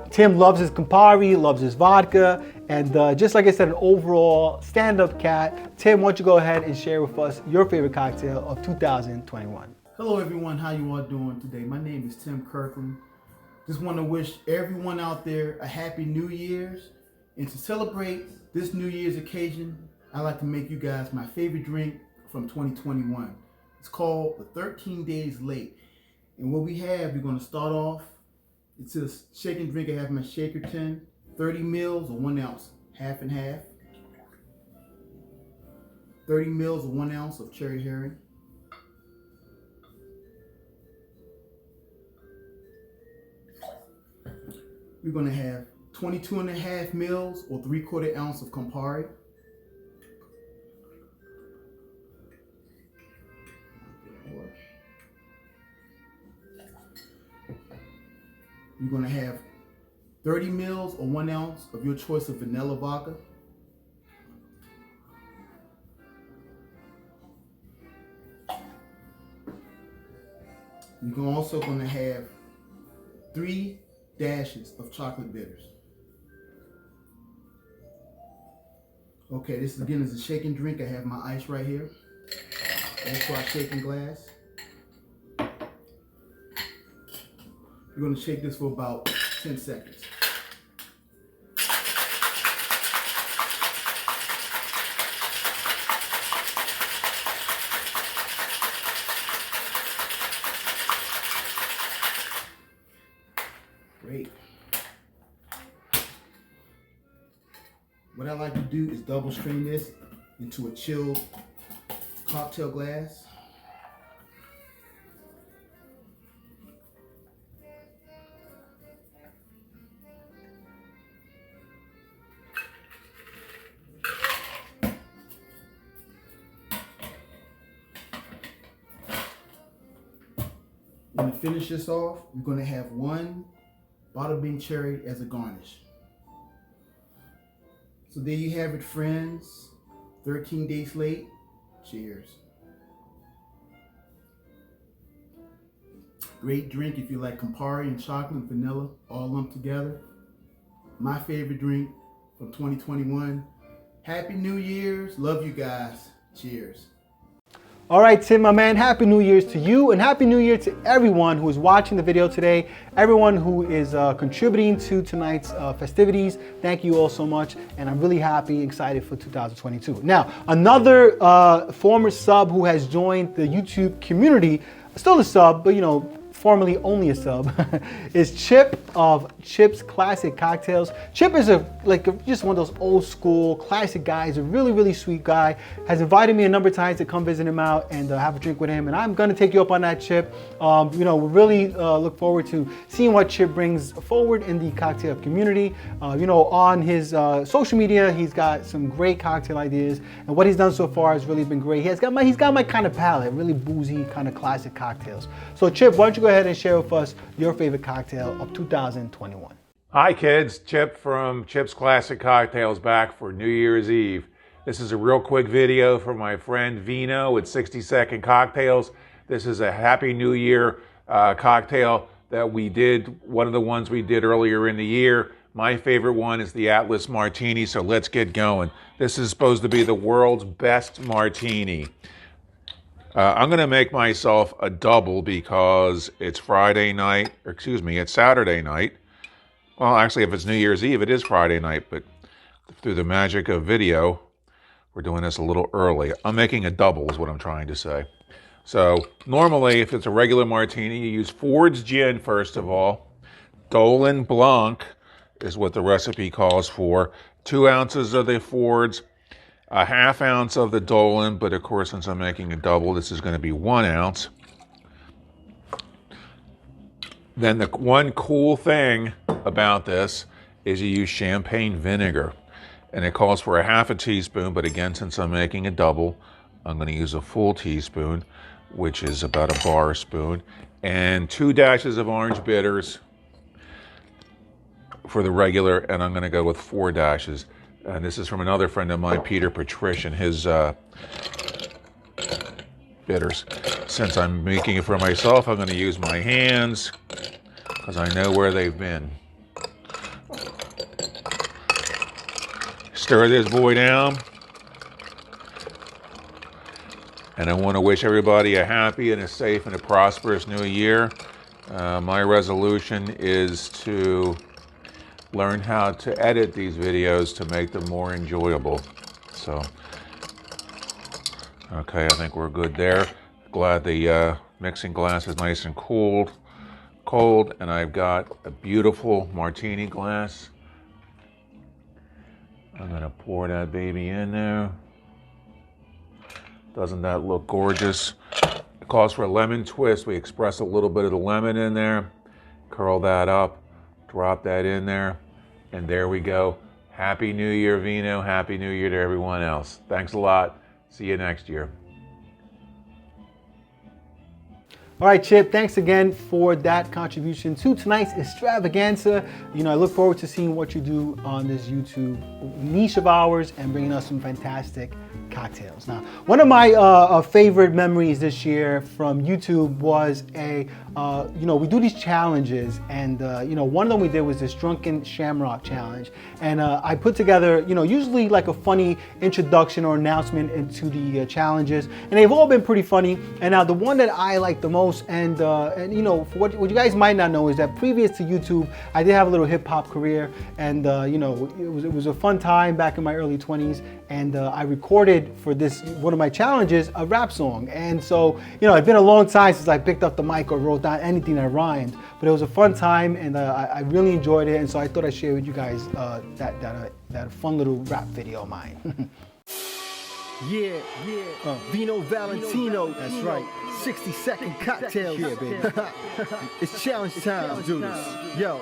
Speaker 1: Tim loves his Campari, loves his vodka, and just like I said, an overall stand-up cat. Tim, why don't you go ahead and share with us your favorite cocktail of 2021?
Speaker 17: Hello everyone, how you all doing today? My name is Tim Kirkland. Just want to wish everyone out there a happy New Year's. And to celebrate this New Year's occasion, I'd like to make you guys my favorite drink from 2021. It's called the 13 Days Late. And what we have, we're going to start off. It's a shaken drink. I have my shaker tin, 30 mils or 1 ounce, half and half. 30 mils or 1 ounce of cherry herring. We're going to have 22.5 mils or 3/4 ounce of Campari. You're going to have 30 mils or 1 ounce of your choice of vanilla vodka. You're also going to have 3 dashes of chocolate bitters. Okay, this again is a shaken drink. I have my ice right here. Also our shaking glass. You're going to shake this for about 10 seconds. Great. What I like to do is double strain this into a chilled cocktail glass. And to finish this off, we're going to have 1 bottle bean cherry as a garnish. So there you have it, friends. 13 Days Late. Cheers. Great drink if you like Campari and chocolate and vanilla all lumped together. My favorite drink from 2021. Happy New Year's. Love you guys. Cheers.
Speaker 1: All right, Tim, my man, Happy New Year's to you, and Happy New Year to everyone who is watching the video today, everyone who is contributing to tonight's festivities. Thank you all so much, and I'm really happy, excited for 2022. Now, another former sub who has joined the YouTube community, still a sub, but you know, formerly only a sub, is Chip of Chip's Classic Cocktails. Chip is just one of those old school classic guys, a really, really sweet guy. Has invited me a number of times to come visit him out and have a drink with him, and I'm gonna take you up on that, Chip. You know, we really look forward to seeing what Chip brings forward in the cocktail community. You know, on his social media, he's got some great cocktail ideas, and what he's done so far has really been great. He's got my kind of palate, really boozy, kind of classic cocktails. So Chip, why don't you go ahead and share with us your favorite cocktail of 2021.
Speaker 19: Hi kids, Chip from Chip's Classic Cocktails back for New Year's Eve. This is a real quick video from my friend Vino with 60-second cocktails. This is a Happy New Year cocktail that we did, one of the ones we did earlier in the year. My favorite one is the Atlas Martini, so let's get going. This is supposed to be the world's best martini. I'm going to make myself a double because it's Friday night, or excuse me, it's Saturday night. Well, actually, if it's New Year's Eve, it is Friday night, but through the magic of video, we're doing this a little early. I'm making a double is what I'm trying to say. So normally, if it's a regular martini, you use Ford's gin first of all. Dolan Blanc is what the recipe calls for. 2 ounces of the Ford's, a ½ ounce of the Dolan, but of course, since I'm making a double, this is going to be 1 ounce. Then the one cool thing about this is you use champagne vinegar, and it calls for a ½ teaspoon, but again, since I'm making a double, I'm going to use a full teaspoon. which is about a bar spoon, and 2 dashes of orange bitters for the regular, and I'm going to go with 4 dashes. And this is from another friend of mine, Peter Patrician, his bitters. Since I'm making it for myself, I'm going to use my hands because I know where they've been. Stir this boy down. And I want to wish everybody a happy and a safe and a prosperous new year. My resolution is to learn how to edit these videos to make them more enjoyable. So, okay, I think we're good there. Glad the mixing glass is nice and cold, and I've got a beautiful martini glass. I'm gonna pour that baby in there. Doesn't that look gorgeous? It calls for a lemon twist. We express a little bit of the lemon in there, curl that up, drop that in there, and there we go. Happy New Year, Vino. Happy New Year to everyone else. Thanks a lot. See you next year.
Speaker 1: All right, Chip, thanks again for that contribution to tonight's extravaganza. You know, I look forward to seeing what you do on this YouTube niche of ours and bringing us some fantastic cocktails. Now, one of my favorite memories this year from YouTube was you know, we do these challenges, and you know, one of them we did was this Drunken Shamrock Challenge. And I put together, you know, usually like a funny introduction or announcement into the challenges, and they've all been pretty funny. And now the one that I like the most, and you know, what you guys might not know is that previous to YouTube, I did have a little hip hop career, and you know, it was a fun time back in my early 20s, and I recorded for this one of my challenges a rap song. And so, you know, it's been a long time since I picked up the mic or wrote down anything that rhymed, but it was a fun time, and I really enjoyed it. And so I thought I'd share with you guys that fun little rap video of mine.
Speaker 17: Yeah, Vino Valentino. That's right. 60-second cocktails. Yeah, baby. It's challenge time, dudes. Yo.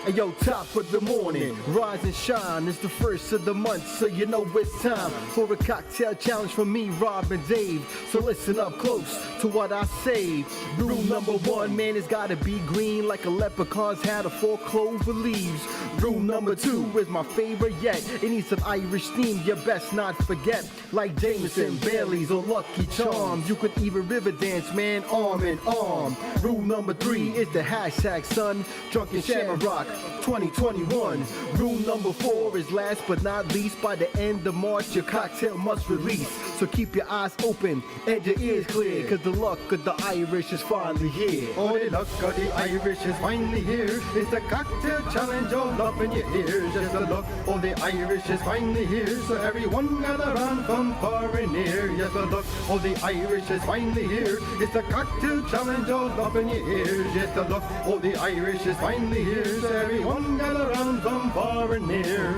Speaker 17: Hey, yo, top of the morning, rise and shine. It's the first of the month, so you know it's time for a cocktail challenge from me, Rob and Dave. So listen up close to what I say. Rule number 1, man, it's gotta be green like a leprechaun's hat of 4 clover leaves. Rule number 2 is my favorite yet. It needs some Irish steam, you best not forget. Like Jameson, Bailey's, or Lucky Charms. You could even river dance, man, arm in arm. Rule number 3 is the hashtag, son. Drunken Shamrock 2021. Rule number 4 is last but not least. By the end of March, your cocktail must release. So keep your eyes open and your ears clear, cause the luck of the Irish is finally here.
Speaker 20: Oh, the luck of the Irish is finally here. It's the cocktail challenge all up in your ears. Just the luck of the Irish is finally here. So everyone gather round from far and near. Yes, the luck of the Irish is finally here. It's the cocktail challenge all up in your ears. Yes, the luck of the Irish is finally here. So everyone gather round from far and near.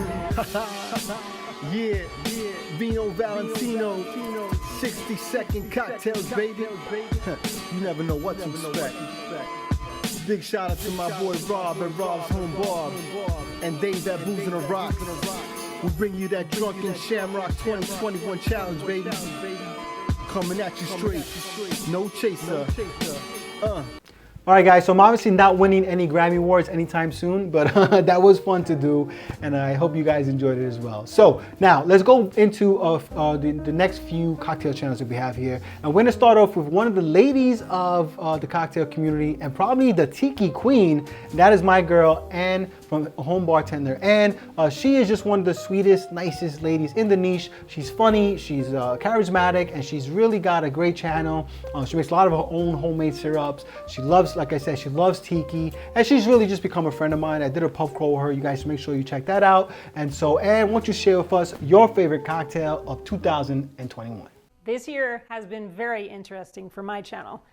Speaker 17: Yeah, Vino Valentino, 60-second cocktails, baby. You never know what to expect. Big shout out to my boy Rob at Rob's Home Bar, and Dave at Booze and the Rocks. We bring you that Drunken Shamrock 2021 challenge, baby. Coming at you straight, no chaser.
Speaker 1: All right, guys, so I'm obviously not winning any Grammy Awards anytime soon, but that was fun to do, and I hope you guys enjoyed it as well. So now let's go into the next few cocktail channels that we have here. And we're gonna start off with one of the ladies of the cocktail community, and probably the Tiki Queen. That is my girl, Anne from Home Bartender. And she is just one of the sweetest, nicest ladies in the niche. She's funny, she's charismatic, and she's really got a great channel. She makes a lot of her own homemade syrups. She loves, like I said, she loves tiki, and she's really just become a friend of mine. I did a pub crawl with her. You guys make sure you check that out. And so, Anne, why don't you share with us your favorite cocktail of 2021?
Speaker 21: This year has been very interesting for my channel.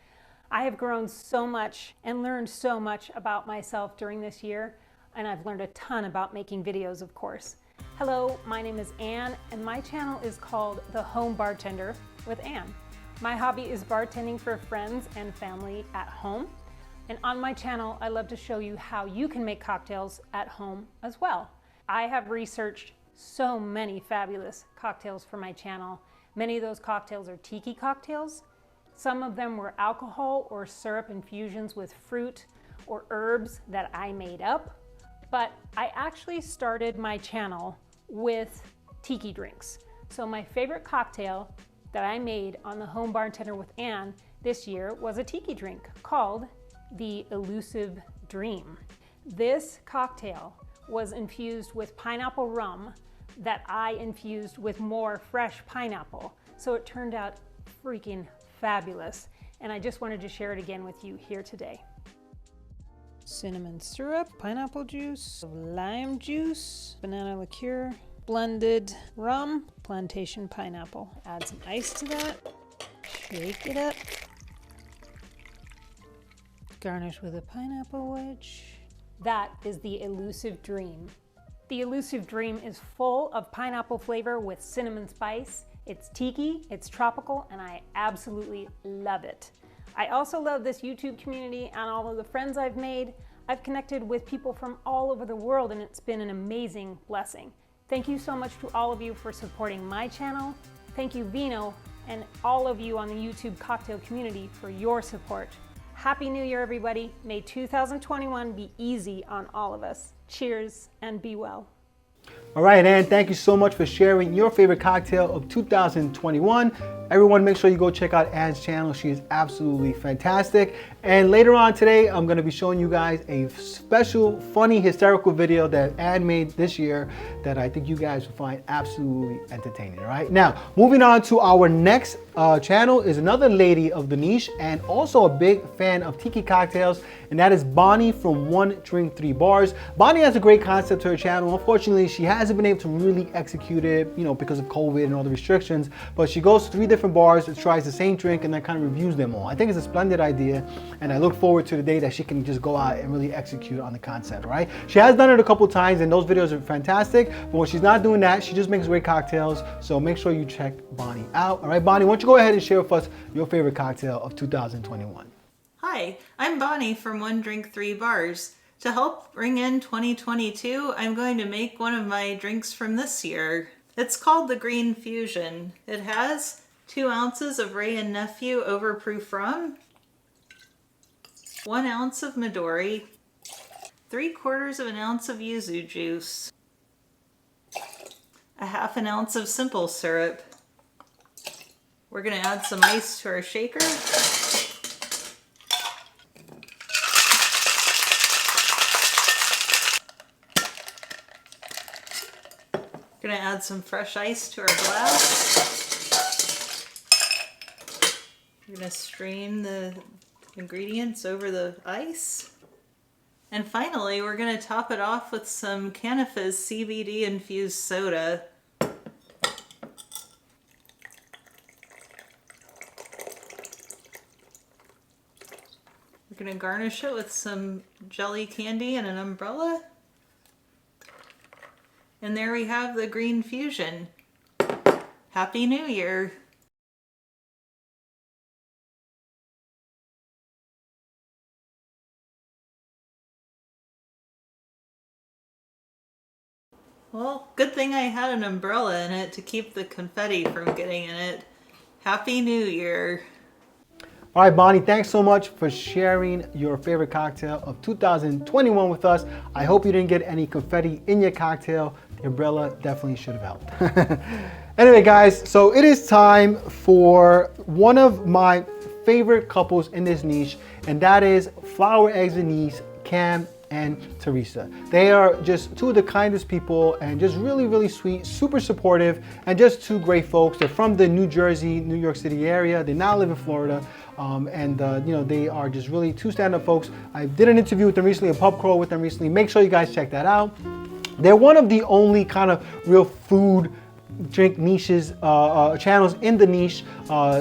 Speaker 21: I have grown so much and learned so much about myself during this year, and I've learned a ton about making videos, of course. Hello, my name is Anne, and my channel is called The Home Bartender with Anne. My hobby is bartending for friends and family at home. And on my channel, I love to show you how you can make cocktails at home as well. I have researched so many fabulous cocktails for my channel. Many of those cocktails are tiki cocktails. Some of them were alcohol or syrup infusions with fruit or herbs that I made up. But I actually started my channel with tiki drinks. So my favorite cocktail that I made on the Home Bartender with Anne this year was a tiki drink called the Elusive Dream. This cocktail was infused with pineapple rum that I infused with more fresh pineapple. So it turned out freaking fabulous. And I just wanted to share it again with you here today. Cinnamon syrup, pineapple juice, lime juice, banana liqueur, blended rum, plantation pineapple. Add some ice to that, shake it up, garnish with a pineapple wedge. That is the Elusive Dream. The Elusive Dream is full of pineapple flavor with cinnamon spice. It's tiki, it's tropical, and I absolutely love it. I also love this YouTube community and all of the friends I've made. I've connected with people from all over the world, and it's been an amazing blessing. Thank you so much to all of you for supporting my channel. Thank you, Vino, and all of you on the YouTube cocktail community for your support. Happy New Year, everybody. May 2021 be easy on all of us. Cheers and be well.
Speaker 1: All right, Anne, thank you so much for sharing your favorite cocktail of 2021. Everyone, make sure you go check out Anne's channel. She is absolutely fantastic. And later on today, I'm going to be showing you guys a special, funny, hysterical video that Anne made this year that I think you guys will find absolutely entertaining. All right, now moving on to our next channel is another lady of the niche and also a big fan of tiki cocktails, and that is Bonnie from One Drink 3 Bars. Bonnie has a great concept to her channel. Unfortunately, she hasn't been able to really execute it, you know, because of COVID and all the restrictions, but she goes to 3 different bars and tries the same drink and then kind of reviews them all. I think it's a splendid idea, and I look forward to the day that she can just go out and really execute on the concept, right? She has done it a couple times and those videos are fantastic, but when she's not doing that, she just makes great cocktails, so make sure you check Bonnie out. All right, Bonnie, why don't you go ahead and share with us your favorite cocktail of 2021.
Speaker 2: Hi, I'm Bonnie from One Drink 3 Bars. To help bring in 2022, I'm going to make one of my drinks from this year. It's called the Green Fusion. It has 2 ounces of Wray & Nephew overproof rum, 1 ounce of Midori, 3/4 of an ounce of yuzu juice, a 1/2 ounce of simple syrup. We're going to add some ice to our shaker. We're going to add some fresh ice to our glass. We're going to strain the ingredients over the ice. And finally, we're going to top it off with some Canifizz CBD infused soda. We're going to garnish it with some jelly candy and an umbrella. And there we have the Green Fusion. Happy New Year! Well, good thing I had an umbrella in it to keep the confetti from getting in it. Happy New Year!
Speaker 1: All right, Bonnie, thanks so much for sharing your favorite cocktail of 2021 with us. I hope you didn't get any confetti in your cocktail. The umbrella definitely should have helped. Anyway, guys, so it is time for one of my favorite couples in this niche, and that is Flower Eggs and Yeast, Cam and Teresa. They are just 2 of the kindest people and just really, really sweet, super supportive, and just 2 great folks. They're from the New Jersey, New York City area. They now live in Florida. You know, they are just really 2 stand-up folks. I did an interview with them recently, a pub crawl with them recently. Make sure you guys check that out. They're one of the only kind of real food drink niches, channels in the niche.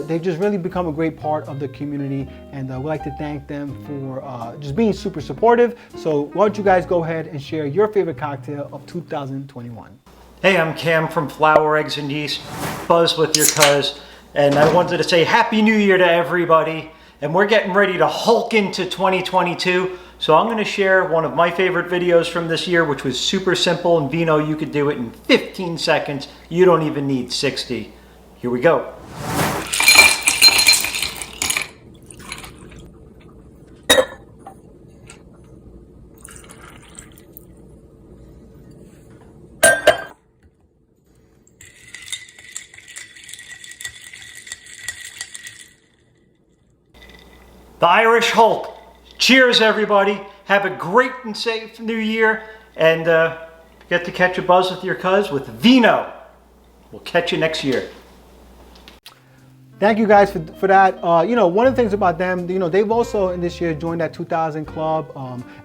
Speaker 1: They've just really become a great part of the community, and we'd like to thank them for just being super supportive. So why don't you guys go ahead and share your favorite cocktail of 2021.
Speaker 22: Hey, I'm Cam from Flower Eggs and Yeast, Buzz with your cuz, and I wanted to say Happy New Year to everybody. And we're getting ready to Hulk into 2022. So I'm gonna share one of my favorite videos from this year, which was super simple, and Vino, you could do it in 15 seconds. You don't even need 60. Here we go. the Irish Hulk. Cheers, everybody. Have a great and safe new year. And get to catch a buzz with your cuz with Vino. We'll catch you next year.
Speaker 1: Thank you guys for that. You know, one of the things about them, you know, they've also in this year joined that 2000 club,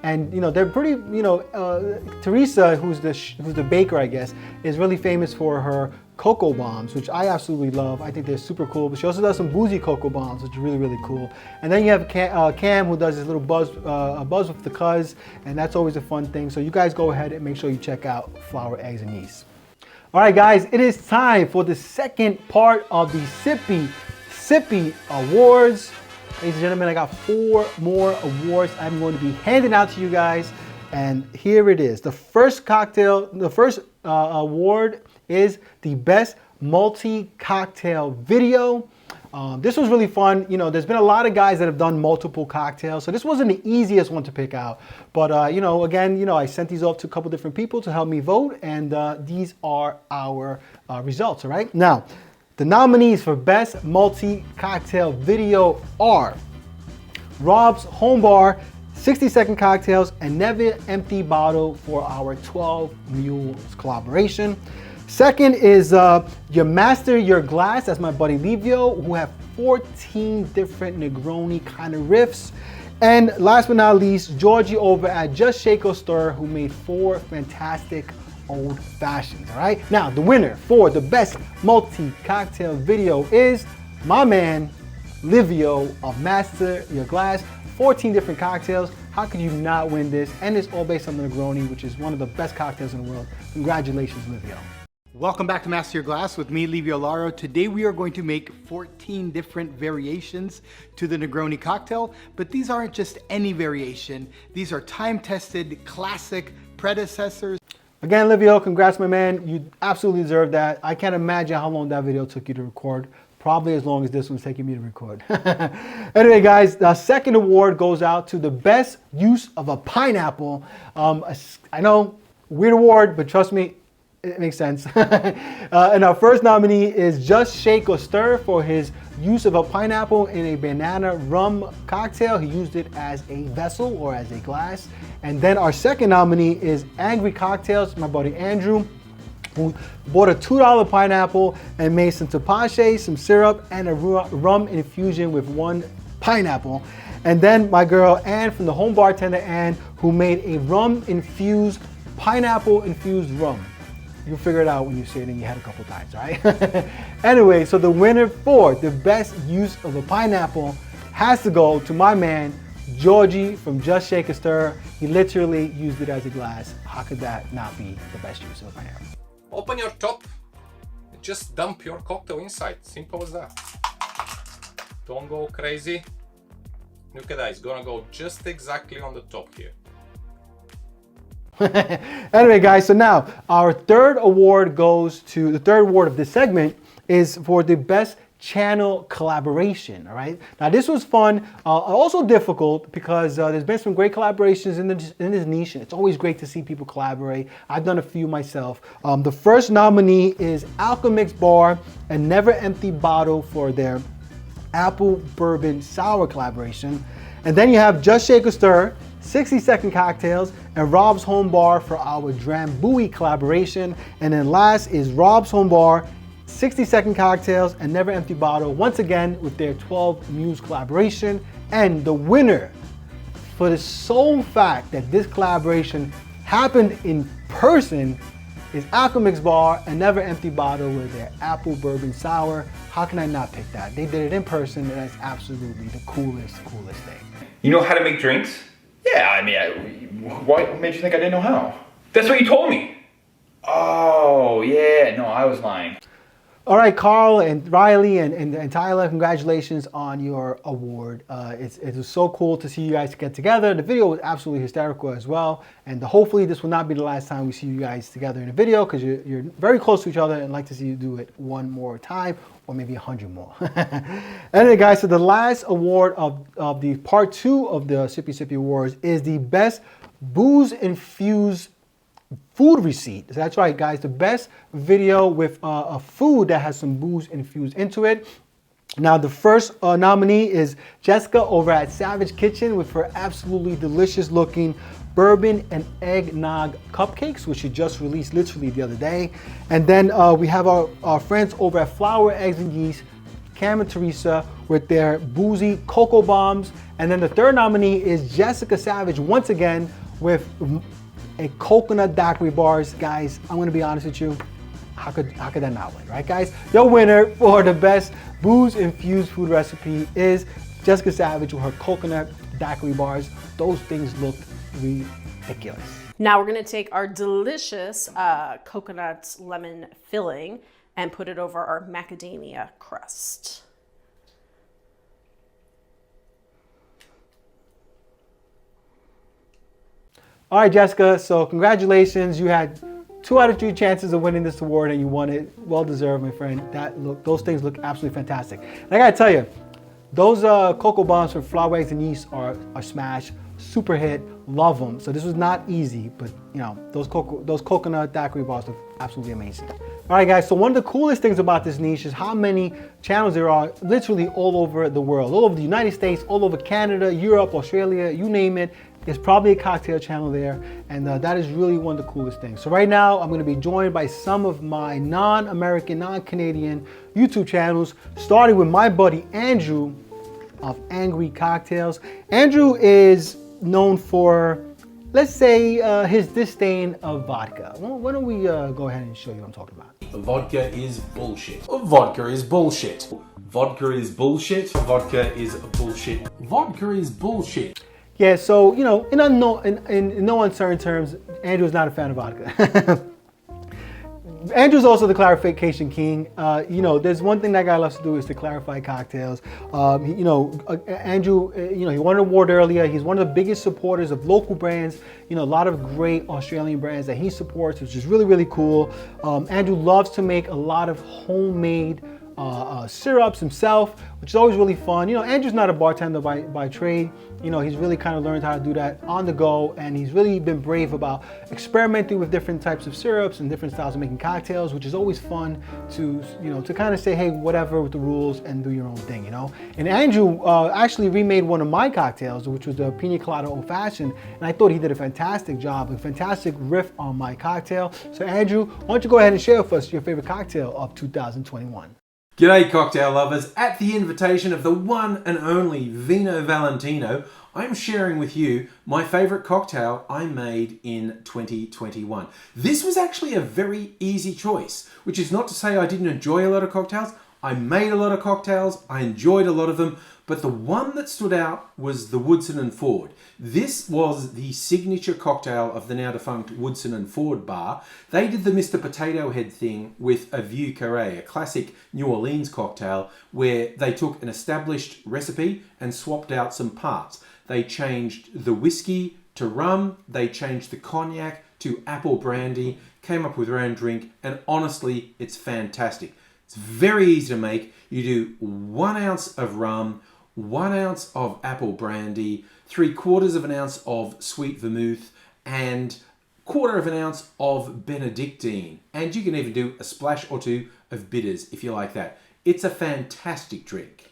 Speaker 1: and you know they're pretty. You know, Teresa, who's the baker, I guess, is really famous for her cocoa bombs, which I absolutely love. I think they're super cool. But she also does some boozy cocoa bombs, which is really, really cool. And then you have Cam, who does this little buzz with the cuz, and that's always a fun thing. So you guys go ahead and make sure you check out Flour, Eggs, and Yeast. All right, guys, it is time for the second part of the SIPPY Awards. Ladies and gentlemen, I got 4 more awards I'm going to be handing out to you guys, and here it is. The first award is the best multi-cocktail video. This was really fun. You know, there's been a lot of guys that have done multiple cocktails, so this wasn't the easiest one to pick out. But, you know, again, you know, I sent these off to a couple different people to help me vote, and these are our results, all right? Now, the nominees for best multi-cocktail video are Rob's Home Bar, 60-second cocktails, and Never Empty Bottle for our 12 Mules collaboration. Second is Your Master Your Glass. That's my buddy Livio, who have 14 different Negroni kind of riffs. And last but not least, Georgie over at Just Shake or Stir, who made 4 fantastic old fashions. All right. Now, the winner for the best multi-cocktail video is my man Livio of Master Your Glass. 14 different cocktails. How could you not win this? And it's all based on the Negroni, which is one of the best cocktails in the world. Congratulations, Livio.
Speaker 10: Welcome back to Master Your Glass with me, Livio Laro. Today we are going to make 14 different variations to the Negroni cocktail, but these aren't just any variation. These are time-tested, classic predecessors.
Speaker 1: Again, Livio, congrats, my man. You absolutely deserve that. I can't imagine how long that video took you to record. Probably as long as this one's taking me to record. Anyway, guys, the second award goes out to the best use of a pineapple. I know, weird award, but trust me, it makes sense. And our first nominee is Just Shake or Stir for his use of a pineapple in a banana rum cocktail. He used it as a vessel or as a glass. And then our second nominee is Angry Cocktails, my buddy Andrew, who bought a $2 pineapple and made some tepache, some syrup, and a rum infusion with 1 pineapple. And then my girl Ann from the home bartender Ann, who made a rum-infused, pineapple-infused rum. You'll figure it out when you say it in your head a couple times, all right? Anyway, so the winner for the best use of a pineapple has to go to my man, Georgie from Just Shake or Stir. He literally used it as a glass. How could that not be the best use of a pineapple?
Speaker 3: Open your top, just dump your cocktail inside. Simple as that. Don't go crazy. Look at that, it's gonna go just exactly on the top here.
Speaker 1: Anyway, guys, so now our third award goes to, the third award of this segment is for the best channel collaboration. All right, now this was fun, also difficult because there's been some great collaborations in this niche, and it's always great to see people collaborate. I've done a few myself. The first nominee is Alchemix Bar and Never Empty Bottle for their Apple Bourbon Sour collaboration. And then you have Just Shake or Stir, 60-second cocktails, and Rob's Home Bar for our Drambuie collaboration. And then last is Rob's Home Bar, 60-second cocktails, and Never Empty Bottle, once again with their 12 Muse collaboration. And the winner, for the sole fact that this collaboration happened in person, is Alchemix Bar and Never Empty Bottle with their Apple Bourbon Sour. How can I not pick that? They did it in person, and that's absolutely the coolest thing.
Speaker 5: You know how to make drinks? Yeah, I mean, what made you think I didn't know how? That's what you told me. Oh, yeah, no, I was lying.
Speaker 1: All right, Carl and Riley and Tyler, congratulations on your award. It was so cool to see you guys get together. The video was absolutely hysterical as well. And hopefully this will not be the last time we see you guys together in a video, because you're very close to each other, and I'd like to see you do it one more time, or maybe 100 more. Anyway, guys, so the last award of the part 2 of the SIPPY Awards is the best booze-infused food receipt. That's right, guys, the best video with a food that has some booze infused into it. Now, the first nominee is Jessica over at Savage Kitchen with her absolutely delicious looking bourbon and eggnog cupcakes, which she just released literally the other day. And then we have our friends over at Flour, Eggs, and Yeast, Cam and Teresa, with their boozy cocoa bombs. And then the third nominee is Jessica Savage once again with a coconut daiquiri bars. Guys, I'm gonna be honest with you, how could that not win, right guys? Your winner for the best booze infused food recipe is Jessica Savage with her coconut daiquiri bars. Those things look ridiculous.
Speaker 4: Now we're gonna take our delicious coconut lemon filling and put it over our macadamia crust.
Speaker 1: All right, Jessica, so congratulations. You had 2 out of 3 chances of winning this award and you won it. Well deserved, my friend. Those things look absolutely fantastic. And I gotta tell you, those cocoa bombs from Flour, Eggs, and Yeast are smash, super hit, love them. So this was not easy, but you know, those coconut daiquiri bars look absolutely amazing. All right, guys, so one of the coolest things about this niche is how many channels there are literally all over the world, all over the United States, all over Canada, Europe, Australia, you name it. There's probably a cocktail channel there, and that is really one of the coolest things. So right now, I'm gonna be joined by some of my non-American, non-Canadian YouTube channels, starting with my buddy Andrew of Angry Cocktails. Andrew is known for, let's say, his disdain of vodka. Well, why don't we go ahead and show you what I'm talking about.
Speaker 6: Vodka is bullshit. Vodka is bullshit. Vodka is bullshit. Vodka is bullshit. Vodka is bullshit.
Speaker 1: Yeah, so, you know, in no uncertain terms, Andrew is not a fan of vodka. Andrew's also the clarification king. You know, there's one thing that guy loves to do is to clarify cocktails. You know, Andrew, you know, he won an award earlier. He's one of the biggest supporters of local brands. You know, a lot of great Australian brands that he supports, which is really, really cool. Andrew loves to make a lot of homemade syrups himself, which is always really fun. You know, Andrew's not a bartender by trade. You know, he's really kind of learned how to do that on the go, and he's really been brave about experimenting with different types of syrups and different styles of making cocktails, which is always fun to, you know, to kind of say, hey, whatever with the rules and do your own thing, you know. And Andrew actually remade one of my cocktails, which was the Pina Colada Old Fashioned, and I thought he did a fantastic job, a fantastic riff on my cocktail. So Andrew, why don't you go ahead and share with us your favorite cocktail of 2021?
Speaker 7: G'day cocktail lovers, at the invitation of the one and only Vino Valentino, I'm sharing with you my favourite cocktail I made in 2021. This was actually a very easy choice, which is not to say I didn't enjoy a lot of cocktails. I made a lot of cocktails, I enjoyed a lot of them, but the one that stood out was the Woodson and Ford. This was the signature cocktail of the now defunct Woodson and Ford bar. They did the Mr. Potato Head thing with a Vieux Carré, a classic New Orleans cocktail, where they took an established recipe and swapped out some parts. They changed the whiskey to rum, they changed the cognac to apple brandy, came up with their own drink, and honestly, it's fantastic. It's very easy to make. You do 1 ounce of rum, 1 ounce of apple brandy, 3/4 ounce of sweet vermouth, and 1/4 ounce of Benedictine. And you can even do a splash or two of bitters if you like that. It's a fantastic drink.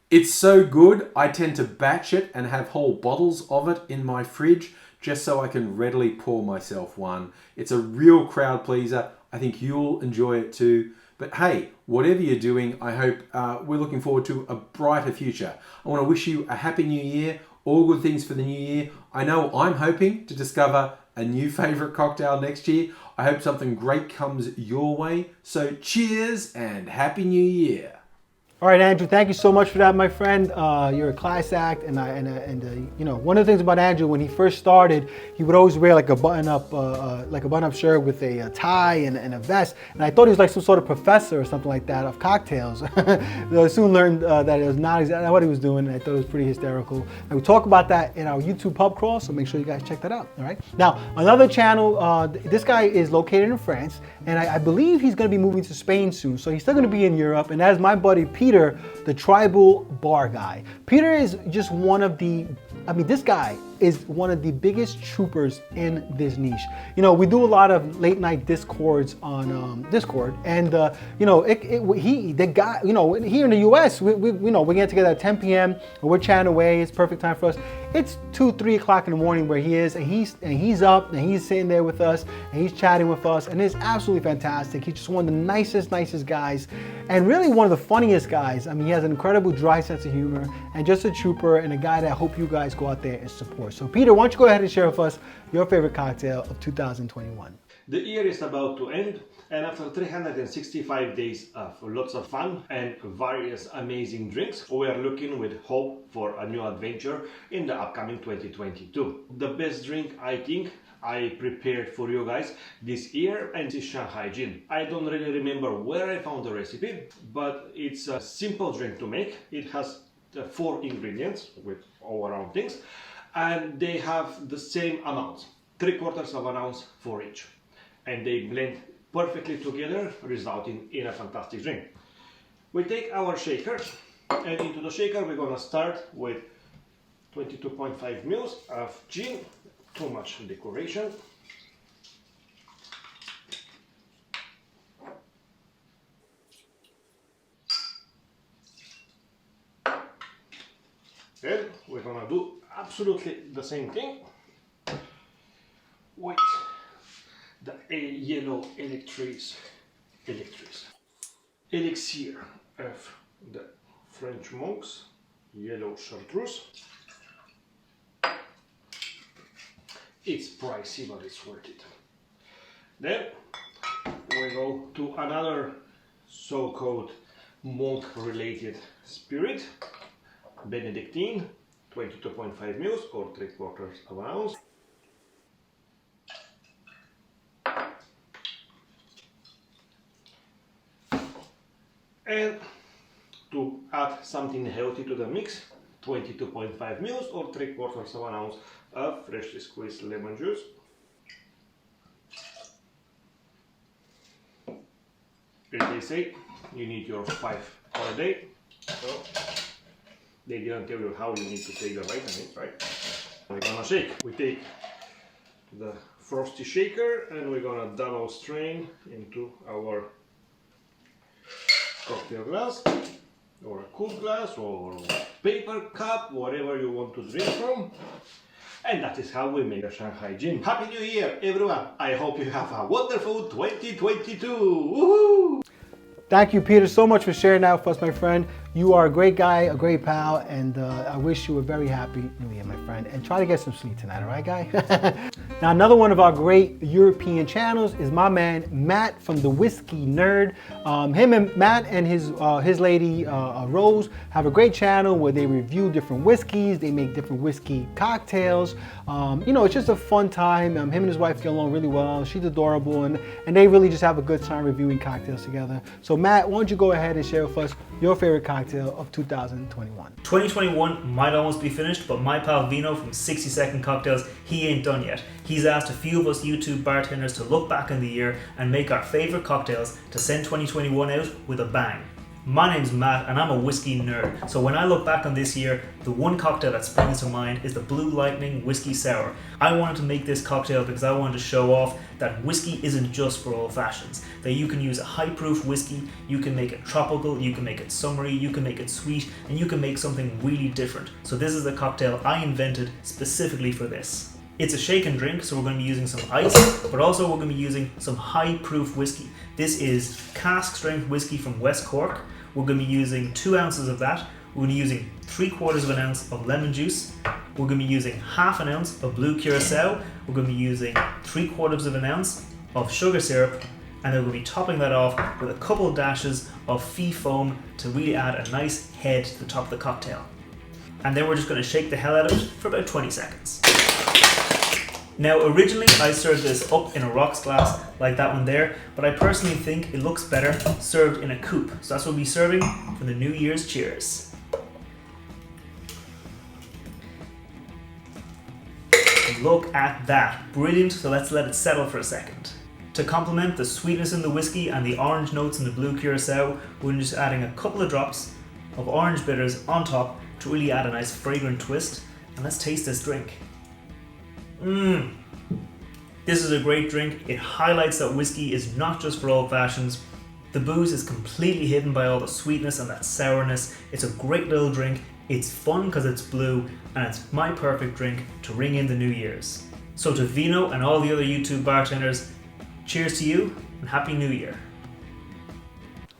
Speaker 7: It's so good, I tend to batch it and have whole bottles of it in my fridge just so I can readily pour myself one. It's a real crowd pleaser. I think you'll enjoy it too. But hey, whatever you're doing, I hope we're looking forward to a brighter future. I want to wish you a happy new year, all good things for the new year. I know I'm hoping to discover a new favourite cocktail next year. I hope something great comes your way. So cheers and happy new year.
Speaker 1: All right, Andrew, thank you so much for that, my friend. You're a class act, and you know, one of the things about Andrew, when he first started, he would always wear like a button-up shirt with a tie and a vest, and I thought he was like some sort of professor or something like that of cocktails. I soon learned that it was not exactly what he was doing, and I thought it was pretty hysterical. And we talk about that in our YouTube pub crawl, so make sure you guys check that out. All right. Now, another channel. This guy is located in France, and I believe he's going to be moving to Spain soon, so he's still going to be in Europe. And that is my buddy Pete Peter, the tribal bar guy. Peter is just one of the, this guy is one of the biggest troopers in this niche. You know, we do a lot of late night discords on Discord, and you know, the guy, you know, here in the US, we get together at 10 p.m. and we're chatting away. It's perfect time for us. It's 2, 3 o'clock in the morning where he is, and he's up and he's sitting there with us and he's chatting with us, and it's absolutely fantastic. He's just one of the nicest guys, and really one of the funniest guys. I mean, he has an incredible dry sense of humor and just a trooper, and a guy that I hope you guys go out there and support. So Peter, why don't you go ahead and share with us your favorite cocktail of 2021?
Speaker 11: The year is about to end, and after 365 days of lots of fun and various amazing drinks, we are looking with hope for a new adventure in the upcoming 2022. The best drink I think I prepared for you guys this year, and it's Shanghai Gin. I don't really remember where I found the recipe, but it's a simple drink to make. It has 4 ingredients with all around things, and they have the same amount, 3/4 of an ounce for each, and they blend perfectly together, resulting in a fantastic drink. We take our shaker, and into the shaker we're gonna start with 22.5 mils of gin. Too much decoration. Then we're gonna do absolutely the same thing with the yellow elixir of the French monks, yellow chartreuse. It's pricey, but it's worth it. Then we go to another so-called monk-related spirit, Benedictine, 22.5 mils or 3/4 of an ounce. And to add something healthy to the mix, 22.5 mils or 3/4 of an ounce of freshly squeezed lemon juice. As they say, you need your 5 for a day, so they didn't tell you how you need to take the vitamins, right? We're gonna shake. We take the frosty shaker and we're gonna double strain into our cocktail glass, or a cool glass, or paper cup, whatever you want to drink from. And that is how we make a Shanghai Gin. Happy New Year, everyone! I hope you have a wonderful 2022! Woohoo!
Speaker 1: Thank you, Peter, so much for sharing that with us, my friend. You are a great guy, a great pal, and I wish you a very happy New Year, my friend. And try to get some sleep tonight, all right, guy? Now, another one of our great European channels is my man, Matt from The Whiskey Nerd. Him and Matt and his lady, Rose, have a great channel where they review different whiskeys. They make different whiskey cocktails. You know, it's just a fun time. Him and his wife get along really well. She's adorable, and they really just have a good time reviewing cocktails together. So, Matt, why don't you go ahead and share with us your favorite cocktail of 2021.
Speaker 9: 2021 might almost be finished, but my pal Vino from 60 Second Cocktails, he ain't done yet. He's asked a few of us YouTube bartenders to look back in the year and make our favorite cocktails to send 2021 out with a bang. My name's Matt and I'm a whiskey nerd, so when I look back on this year, the one cocktail that springs to mind is the Blue Lightning Whiskey Sour. I wanted to make this cocktail because I wanted to show off that whiskey isn't just for old fashions, that you can use a high proof whiskey, you can make it tropical, you can make it summery, you can make it sweet, and you can make something really different. So this is a cocktail I invented specifically for this. It's a shake and drink, so we're going to be using some ice, but also we're going to be using some high proof whiskey. This is cask strength whiskey from West Cork. We're going to be using 2 ounces of that. We're going to be using 3/4 of an ounce of lemon juice. We're going to be using 1/2 an ounce of blue curacao. We're going to be using 3/4 of an ounce of sugar syrup, and then we'll be topping that off with a couple of dashes of fee foam to really add a nice head to the top of the cocktail. And then we're just going to shake the hell out of it for about 20 seconds. Now, originally I served this up in a rocks glass like that one there, but I personally think it looks better served in a coupe. So that's what we'll be serving for the New Year's cheers. Look at that, brilliant. So let's let it settle for a second. To complement the sweetness in the whiskey and the orange notes in the blue curacao, we're just adding a couple of drops of orange bitters on top to really add a nice fragrant twist. And let's taste this drink. This is a great drink. It highlights that whiskey is not just for old fashions. The booze is completely hidden by all the sweetness and that sourness. It's a great little drink. It's fun because it's blue, and it's my perfect drink to ring in the New Year's. So to Vino and all the other YouTube bartenders, cheers to you and Happy New Year.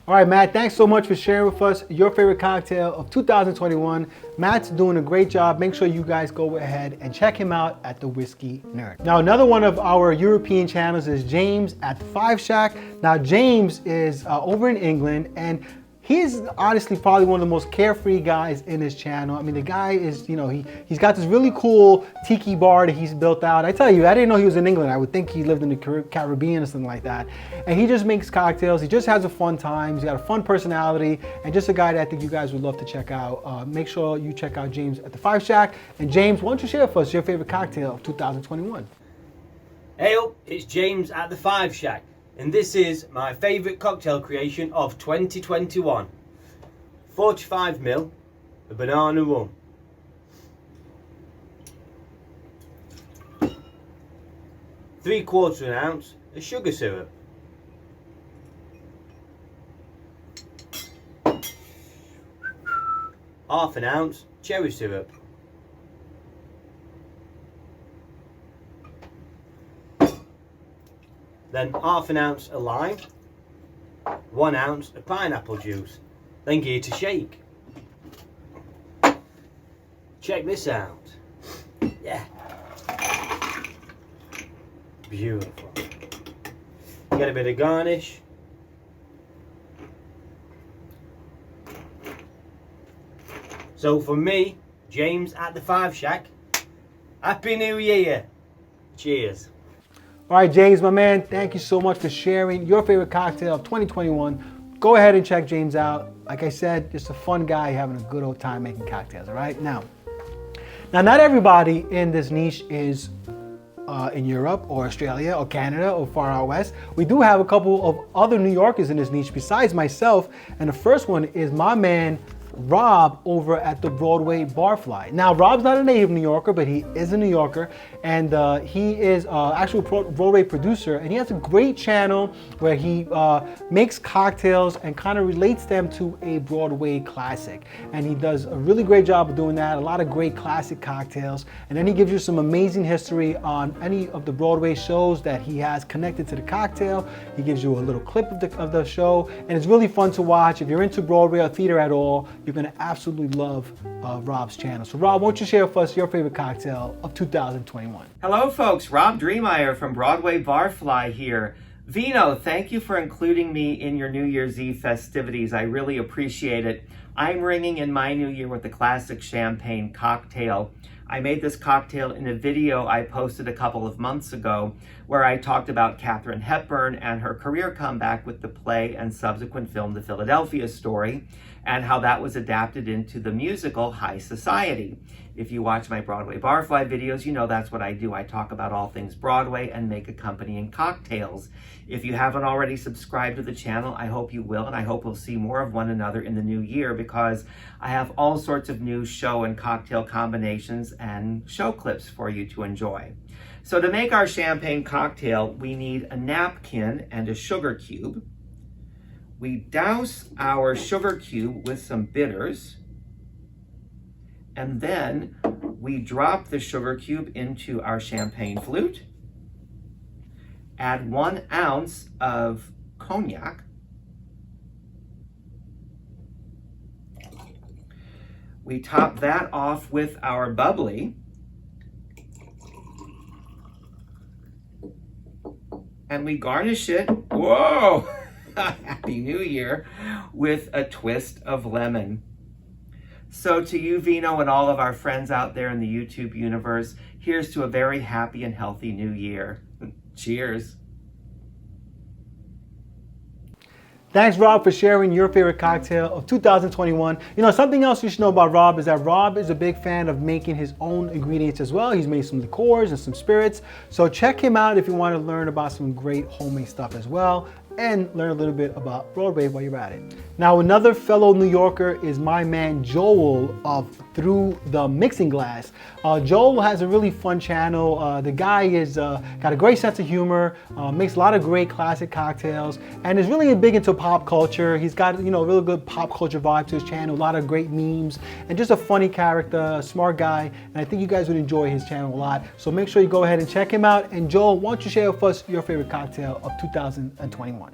Speaker 1: All right, Matt, thanks so much for sharing with us your favorite cocktail of 2021. Matt's doing a great job. Make sure you guys go ahead and check him out at The Whiskey Nerd. Now, another one of our European channels is James at the Five Shack. Now, James is over in England, and he's honestly probably one of the most carefree guys in his channel. I mean, the guy is, you know, he's got this really cool tiki bar that he's built out. I tell you, I didn't know he was in England. I would think he lived in the Caribbean or something like that. And he just makes cocktails. He just has a fun time. He's got a fun personality, and just a guy that I think you guys would love to check out. Make sure you check out James at the Five Shack. And James, why don't you share with us your favorite cocktail of 2021?
Speaker 12: Hey up, it's James at the Five Shack. And this is my favourite cocktail creation of 2021. 45ml of banana rum. Three-quarter an ounce of sugar syrup. Half an ounce cherry syrup. Then half an ounce of lime, 1 ounce of pineapple juice. Then give it a shake. Check this out. Yeah. Beautiful. Get a bit of garnish. So for me, James at the Five Shack, Happy New Year. Cheers.
Speaker 1: All right, James, my man, thank you so much for sharing your favorite cocktail of 2021. Go ahead and check James out. Like I said, just a fun guy having a good old time making cocktails, all right? Now, not everybody in this niche is in Europe or Australia or Canada or far out west. We do have a couple of other New Yorkers in this niche besides myself, and the first one is my man, Rob, over at the Broadway Barfly. Now, Rob's not a native New Yorker, but he is a New Yorker, and he is an actual Broadway producer, and he has a great channel where he makes cocktails and kind of relates them to a Broadway classic. And he does a really great job of doing that, a lot of great classic cocktails, and then he gives you some amazing history on any of the Broadway shows that he has connected to the cocktail. He gives you a little clip of the show, and it's really fun to watch. If you're into Broadway or theater at all, you're going to absolutely love Rob's channel. So Rob, why don't you share with us your favorite cocktail of 2021?
Speaker 13: Hello folks, Rob Dreemeyer from Broadway Barfly here. Vino, thank you for including me in your New Year's Eve festivities. I really appreciate it. I'm ringing in my new year with the classic champagne cocktail. I made this cocktail in a video I posted a couple of months ago where I talked about Katharine Hepburn and her career comeback with the play and subsequent film The Philadelphia Story, and how that was adapted into the musical High Society. If you watch my Broadway Barfly videos, you know that's what I do. I talk about all things Broadway and make accompanying cocktails. If you haven't already subscribed to the channel, I hope you will, and I hope we'll see more of one another in the new year, because I have all sorts of new show and cocktail combinations and show clips for you to enjoy. So to make our champagne cocktail, we need a napkin and a sugar cube. We douse our sugar cube with some bitters, and then we drop the sugar cube into our champagne flute, add 1 ounce of cognac, we top that off with our bubbly, and we garnish it, whoa! Happy New Year, with a twist of lemon. So to you, Vino, and all of our friends out there in the YouTube universe, here's to a very happy and healthy new year. Cheers.
Speaker 1: Thanks, Rob, for sharing your favorite cocktail of 2021. You know, something else you should know about Rob is that Rob is a big fan of making his own ingredients as well. He's made some liqueurs and some spirits. So check him out if you want to learn about some great homemade stuff as well. and learn a little bit about Broadway while you're at it. Now, another fellow New Yorker is my man Joel of Through the Mixing Glass. Joel has a really fun channel. The guy is got a great sense of humor, makes a lot of great classic cocktails, and is really big into pop culture. He's got, you know, a really good pop culture vibe to his channel, a lot of great memes, and just a funny character, a smart guy, and I think you guys would enjoy his channel a lot. So make sure you go ahead and check him out. And Joel, why don't you share with us your favorite cocktail of 2021?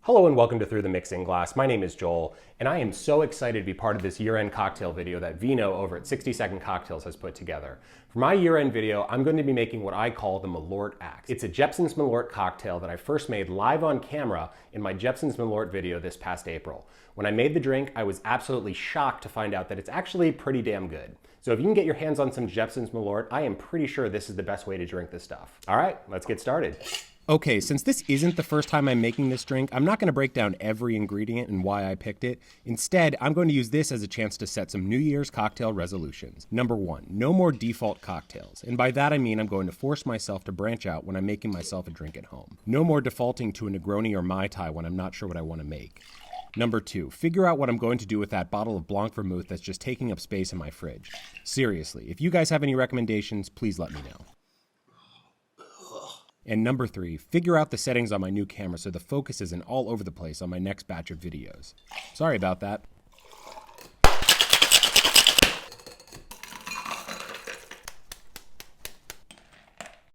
Speaker 14: Hello and welcome to Through the Mixing Glass. My name is Joel, and I am so excited to be part of this year-end cocktail video that Vino over at 60 Second Cocktails has put together. For my year-end video, I'm going to be making what I call the Malort Axe. It's a Jeppson's Malort cocktail that I first made live on camera in my Jeppson's Malort video this past April. When I made the drink, I was absolutely shocked to find out that it's actually pretty damn good. So if you can get your hands on some Jeppson's Malort, I am pretty sure this is the best way to drink this stuff. All right, let's get started. Okay, since this isn't the first time I'm making this drink, I'm not going to break down every ingredient and why I picked it. Instead, I'm going to use this as a chance to set some New Year's cocktail resolutions. Number 1, no more default cocktails. And by that I mean I'm going to force myself to branch out when I'm making myself a drink at home. No more defaulting to a Negroni or Mai Tai when I'm not sure what I want to make. Number 2, figure out what I'm going to do with that bottle of Blanc Vermouth that's just taking up space in my fridge. Seriously, if you guys have any recommendations, please let me know. And number 3, figure out the settings on my new camera so the focus isn't all over the place on my next batch of videos. Sorry about that.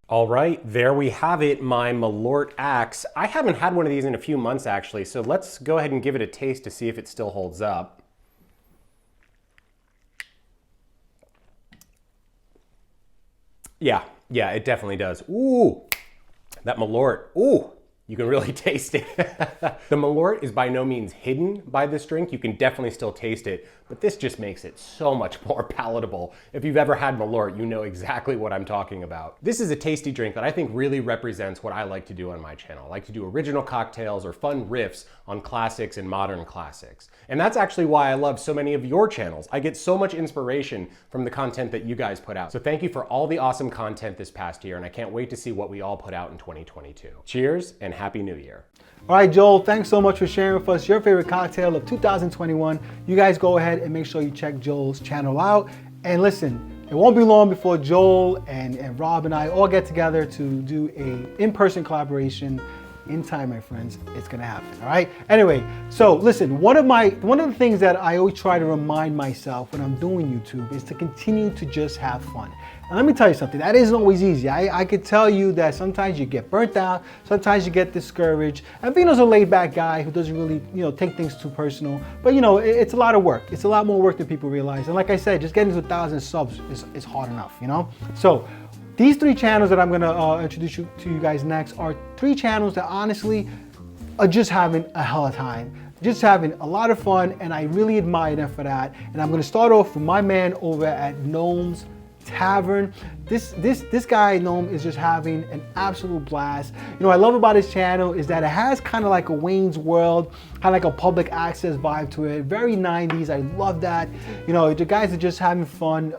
Speaker 14: All right, there we have it, my Malort Axe. I haven't had one of these in a few months actually, so let's go ahead and give it a taste to see if it still holds up. Yeah, it definitely does. Ooh. That Malort, ooh, you can really taste it. The Malort is by no means hidden by this drink. You can definitely still taste it, but this just makes it so much more palatable. If you've ever had Malort, you know exactly what I'm talking about. This is a tasty drink that I think really represents what I like to do on my channel. I like to do original cocktails or fun riffs on classics and modern classics. And that's actually why I love so many of your channels. I get so much inspiration from the content that you guys put out. So thank you for all the awesome content this past year, and I can't wait to see what we all put out in 2022. Cheers and Happy New Year.
Speaker 1: All right, Joel, thanks so much for sharing with us your favorite cocktail of 2021. You guys go ahead and make sure you check Joel's channel out. And listen, it won't be long before Joel and Rob and I all get together to do a in-person collaboration. In time, my friends, it's gonna happen, all right? Anyway, so listen, one of the things that I always try to remind myself when I'm doing YouTube is to continue to just have fun. And let me tell you something, that isn't always easy. I could tell you that sometimes you get burnt out, sometimes you get discouraged. And Vino's a laid back guy who doesn't really, take things too personal. But it's a lot of work. It's a lot more work than people realize. And like I said, just getting to 1,000 subs is hard enough, So these 3 channels that I'm gonna introduce to you guys next are 3 channels that honestly are just having a hell of a time. Just having a lot of fun, and I really admire them for that. And I'm gonna start off with my man over at Gnome's Tavern. This guy Gnome is just having an absolute blast. What I love about his channel is that it has kind of like a Wayne's World, kind of like a public access vibe to it. Very 90s. I love that. The guys are just having fun,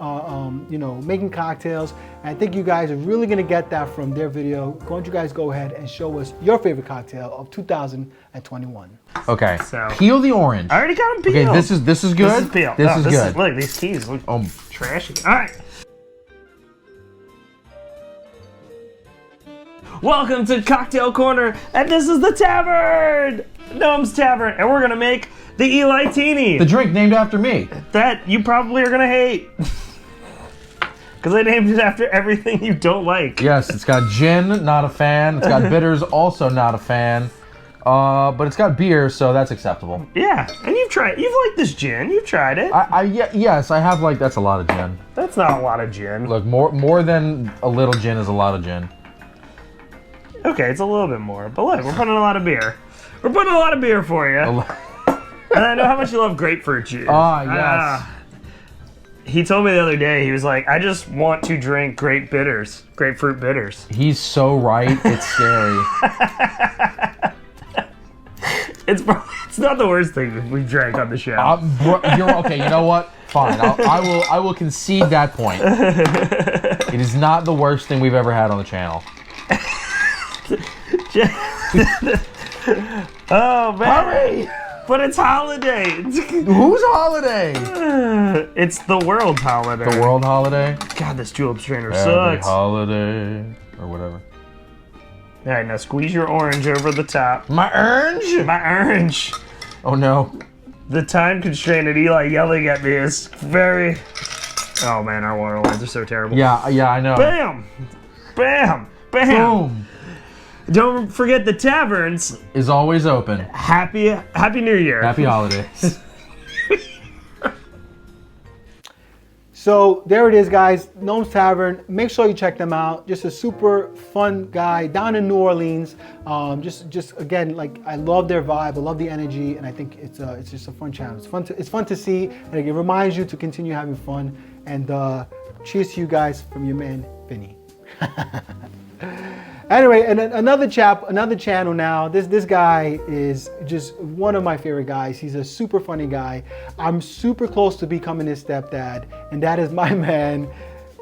Speaker 1: making cocktails. And I think you guys are really gonna get that from their video. Why don't you guys go ahead and show us your favorite cocktail of 2021?
Speaker 5: Okay.
Speaker 15: So,
Speaker 5: peel the orange.
Speaker 15: I already got them peeled.
Speaker 5: Okay, this is good.
Speaker 15: This is peeled.
Speaker 5: This is good.
Speaker 15: Look, these keys look trashy. All right. Welcome to Cocktail Corner, and this is the Tavern! Gnome's Tavern, and we're gonna make the Eli Teeny.
Speaker 5: The drink named after me.
Speaker 15: That you probably are gonna hate. Because I named it after everything you don't like.
Speaker 5: Yes, it's got gin, not a fan. It's got bitters, also not a fan. But it's got beer, so that's acceptable.
Speaker 15: Yeah, and you've liked this gin, you've tried it.
Speaker 5: Yes, I have that's a lot of gin.
Speaker 15: That's not a lot of gin.
Speaker 5: Look, more than a little gin is a lot of gin.
Speaker 15: Okay, it's a little bit more, but look, we're putting a lot of beer. We're putting a lot of beer for you. And I know how much you love grapefruit juice.
Speaker 5: Yes.
Speaker 15: He told me the other day, he was like, I just want to drink grapefruit bitters.
Speaker 5: He's so right, it's scary.
Speaker 15: It's not the worst thing we've drank on the show.
Speaker 5: You're okay, you know what? Fine, I will concede that point. It is not the worst thing we've ever had on the channel.
Speaker 15: Oh, man.
Speaker 6: Hurry!
Speaker 15: But it's holiday.
Speaker 6: Whose holiday?
Speaker 15: It's the world holiday.
Speaker 6: The world holiday?
Speaker 15: God, this julep strainer
Speaker 6: Every
Speaker 15: sucks.
Speaker 6: holiday. Or whatever.
Speaker 15: All right, now squeeze your orange over the top.
Speaker 6: My orange?
Speaker 15: My orange.
Speaker 6: Oh, no.
Speaker 15: The time constraint at Eli yelling at me is very... Oh, man, our water lines are so terrible.
Speaker 6: Yeah, I know.
Speaker 15: Bam! Bam! Bam!
Speaker 6: Boom.
Speaker 15: Don't forget the taverns
Speaker 6: is always open.
Speaker 15: Happy New Year.
Speaker 6: Happy holidays.
Speaker 1: So there it is, guys. Gnome's Tavern. Make sure you check them out. Just a super fun guy down in New Orleans. Just again, like, I love their vibe. I love the energy, and I think it's just a fun channel. It's fun to see, and it reminds you to continue having fun. And cheers to you guys from your man Vinny. Anyway, and another channel now. This guy is just one of my favorite guys. He's a super funny guy. I'm super close to becoming his stepdad, and that is my man,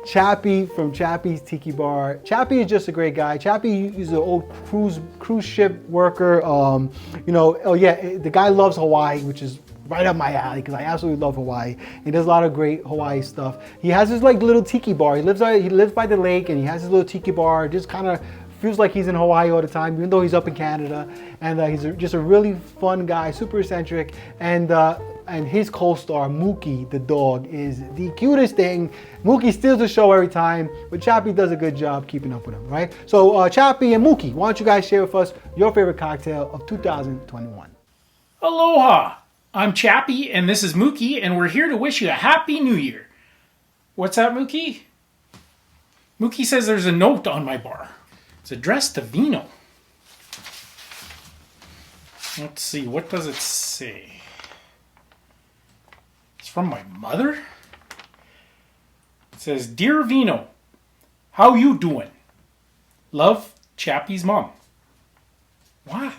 Speaker 1: Chappie from Chappie's Tiki Bar. Chappie is just a great guy. Chappie is an old cruise ship worker. The guy loves Hawaii, which is right up my alley because I absolutely love Hawaii. He does a lot of great Hawaii stuff. He has his like little tiki bar. He lives by the lake, and he has his little tiki bar. Just kind of feels like he's in Hawaii all the time, even though he's up in Canada. And he's just a really fun guy, super eccentric. And his co-star, Mookie, the dog, is the cutest thing. Mookie steals the show every time, but Chappie does a good job keeping up with him, right? So Chappie and Mookie, why don't you guys share with us your favorite cocktail of 2021?
Speaker 8: Aloha! I'm Chappie, and this is Mookie, and we're here to wish you a Happy New Year. What's that, Mookie? Mookie says there's a note on my bar. It's addressed to Vino. Let's see, what does it say? It's from my mother? It says, Dear Vino, how you doing? Love, Chappie's mom. What?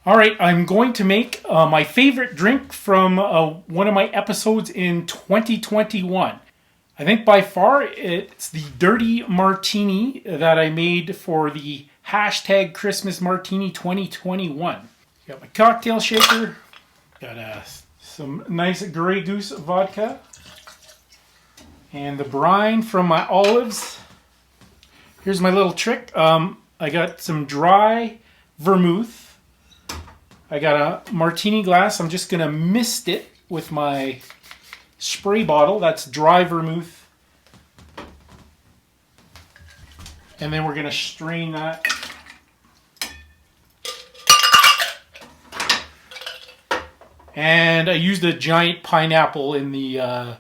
Speaker 8: All right, I'm going to make my favorite drink from one of my episodes in 2021. I think by far it's the Dirty Martini that I made for the hashtag Christmas Martini 2021. Got my cocktail shaker, got some nice Grey Goose vodka, and the brine from my olives. Here's my little trick. I got some dry vermouth. I got a martini glass. I'm just gonna mist it with my spray bottle. That's dry vermouth. And then we're gonna strain that. And I used a giant pineapple in the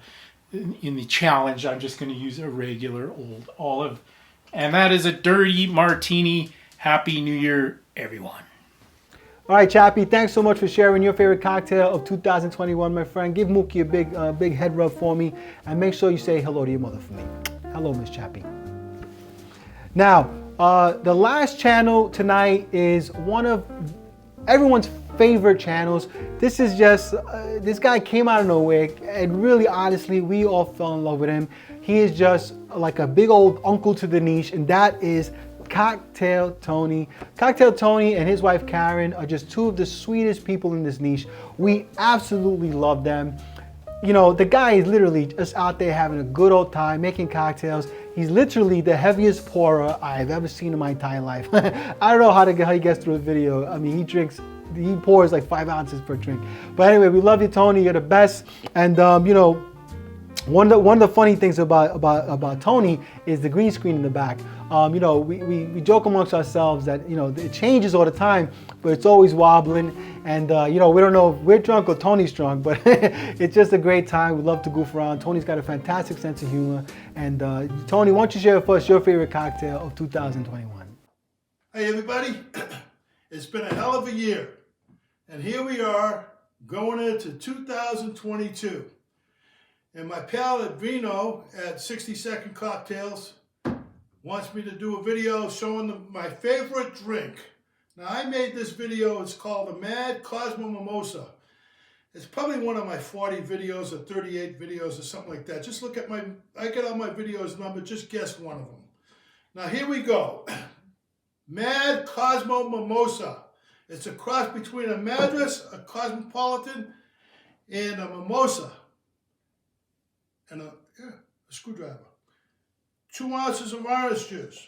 Speaker 8: challenge. I'm just gonna use a regular old olive. And that is a Dirty Martini. Happy New Year, everyone.
Speaker 1: All right, Chappie, thanks so much for sharing your favorite cocktail of 2021, my friend. Give Mookie a big head rub for me, and make sure you say hello to your mother for me. Hello, Miss Chappie. Now, the last channel tonight is one of everyone's favorite channels. This is just, this guy came out of nowhere, and really, honestly, we all fell in love with him. He is just like a big old uncle to the niche, and that is Cocktail Tony. Cocktail Tony and his wife Karen are just two of the sweetest people in this niche. We absolutely love them. You know, the guy is literally just out there having a good old time making cocktails. He's literally the heaviest pourer I've ever seen in my entire life. I don't know how he gets through a video. I mean, he pours like 5 ounces per drink. But anyway, we love you, Tony. You're the best. And you know, one of the funny things about Tony is the green screen in the back. You know, we joke amongst ourselves that, you know, it changes all the time, but it's always wobbling. And, you know, we don't know if we're drunk or Tony's drunk, but it's just a great time. We love to goof around. Tony's got a fantastic sense of humor. And Tony, why don't you share with us your favorite cocktail of 2021?
Speaker 16: Hey, everybody. It's been a hell of a year. And here we are going into 2022. And my pal at Vino at 60 Second Cocktails wants me to do a video showing them my favorite drink. Now, I made this video. It's called the Mad Cosmo Mimosa. It's probably one of my 40 videos or 38 videos or something like that. Just look at I get all my videos number, just guess one of them. Now here we go. Mad Cosmo Mimosa. It's a cross between a Madras, a Cosmopolitan, and a Mimosa. And a screwdriver. 2 ounces of orange juice.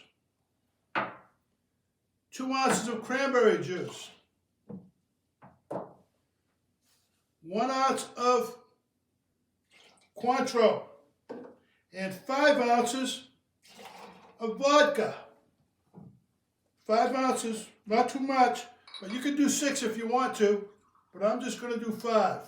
Speaker 16: 2 ounces of cranberry juice. 1 ounce of Cointreau. And 5 ounces of vodka. 5 ounces, not too much, but you can do 6 if you want to, but I'm just going to do 5.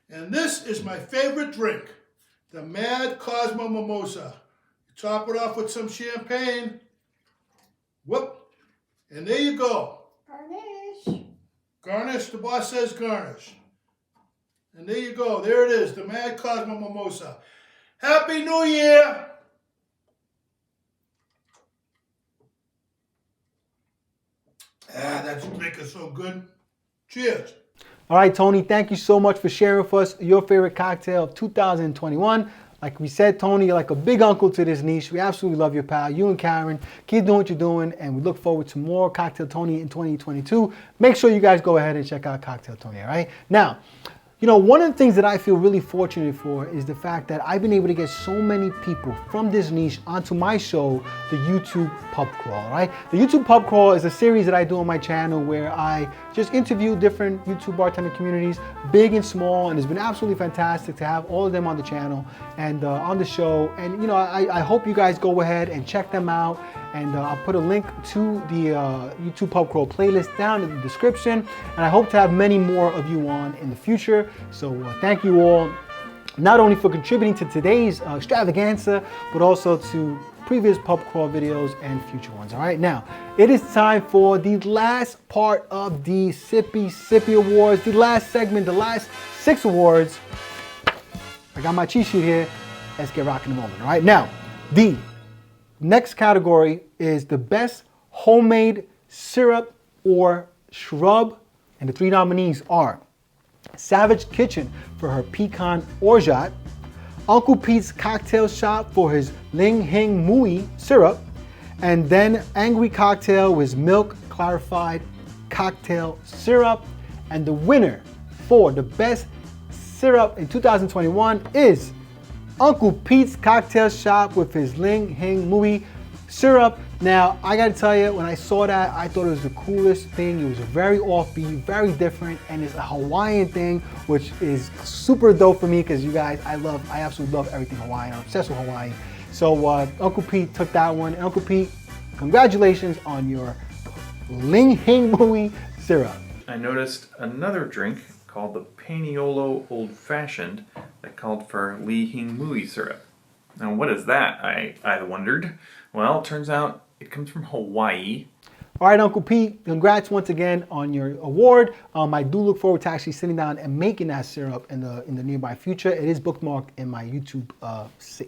Speaker 16: And this is my favorite drink, the Mad Cosmo Mimosa. You top it off with some champagne. Whoop. And there you go.
Speaker 4: Garnish.
Speaker 16: Garnish, the boss says garnish. And there you go. There it is, the Mad Cosmo Mimosa. Happy New Year! Ah, that drink is so good. Cheers.
Speaker 1: All right, Tony, thank you so much for sharing with us your favorite cocktail of 2021. Like we said, Tony, you're like a big uncle to this niche. We absolutely love your pal. You and Karen, keep doing what you're doing, and we look forward to more Cocktail Tony in 2022. Make sure you guys go ahead and check out Cocktail Tony, all right? Now, you know, one of the things that I feel really fortunate for is the fact that I've been able to get so many people from this niche onto my show, the YouTube Pub Crawl, right? The YouTube Pub Crawl is a series that I do on my channel where I just interview different YouTube bartender communities, big and small, and it's been absolutely fantastic to have all of them on the channel and on the show. And, you know, I hope you guys go ahead and check them out. And I'll put a link to the YouTube Pub Crawl playlist down in the description. And I hope to have many more of you on in the future. So thank you all, not only for contributing to today's extravaganza, but also to previous Pub Crawl videos and future ones. All right, now it is time for the last part of the SIPPY Awards, the last segment, the last 6 awards. I got my cheat sheet here. Let's get rocking and rolling. All right, now the next category is the best homemade syrup or shrub, and the 3 nominees are Savage Kitchen for her pecan orgeat, Uncle Pete's Cocktail Shop for his Ling Hing Mui syrup, and then Angry Cocktail with milk clarified cocktail syrup. And the winner for the best syrup in 2021 is Uncle Pete's Cocktail Shop with his Ling Hing Mui syrup. Now, I gotta tell you, when I saw that, I thought it was the coolest thing. It was very offbeat, very different, and it's a Hawaiian thing, which is super dope for me because you guys, I absolutely love everything Hawaiian. I'm obsessed with Hawaii. So Uncle Pete took that one. And Uncle Pete, congratulations on your Ling Hing Mui syrup.
Speaker 5: I noticed another drink called the Paniolo Old Fashioned that called for Ling Hing Mui syrup. Now, what is that? I wondered. Well, it turns out it comes from Hawaii.
Speaker 1: All right, Uncle Pete, congrats once again on your award. I do look forward to actually sitting down and making that syrup in the nearby future. It is bookmarked in my YouTube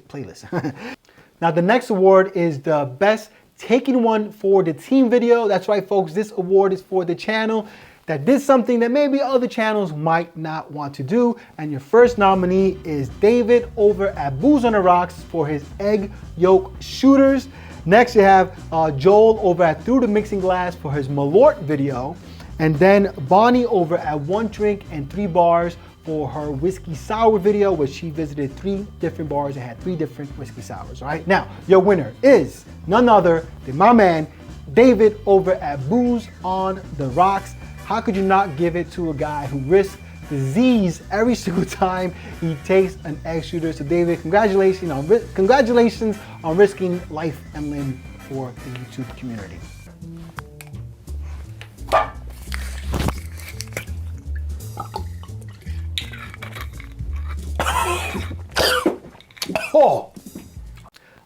Speaker 1: playlist. Now, the next award is the best taking one for the team video. That's right, folks. This award is for the channel that did something that maybe other channels might not want to do. And your first nominee is David over at Booze on the Rocks for his egg yolk shooters. Next, you have Joel over at Through the Mixing Glass for his Malort video. And then Bonnie over at One Drink and 3 Bars for her whiskey sour video, where she visited 3 different bars and had 3 different whiskey sours. All right, now your winner is none other than my man, David over at Booze on the Rocks. How could you not give it to a guy who risks disease every single time he takes an egg shooter? So David, congratulations on risking life and limb for the YouTube community. Oh.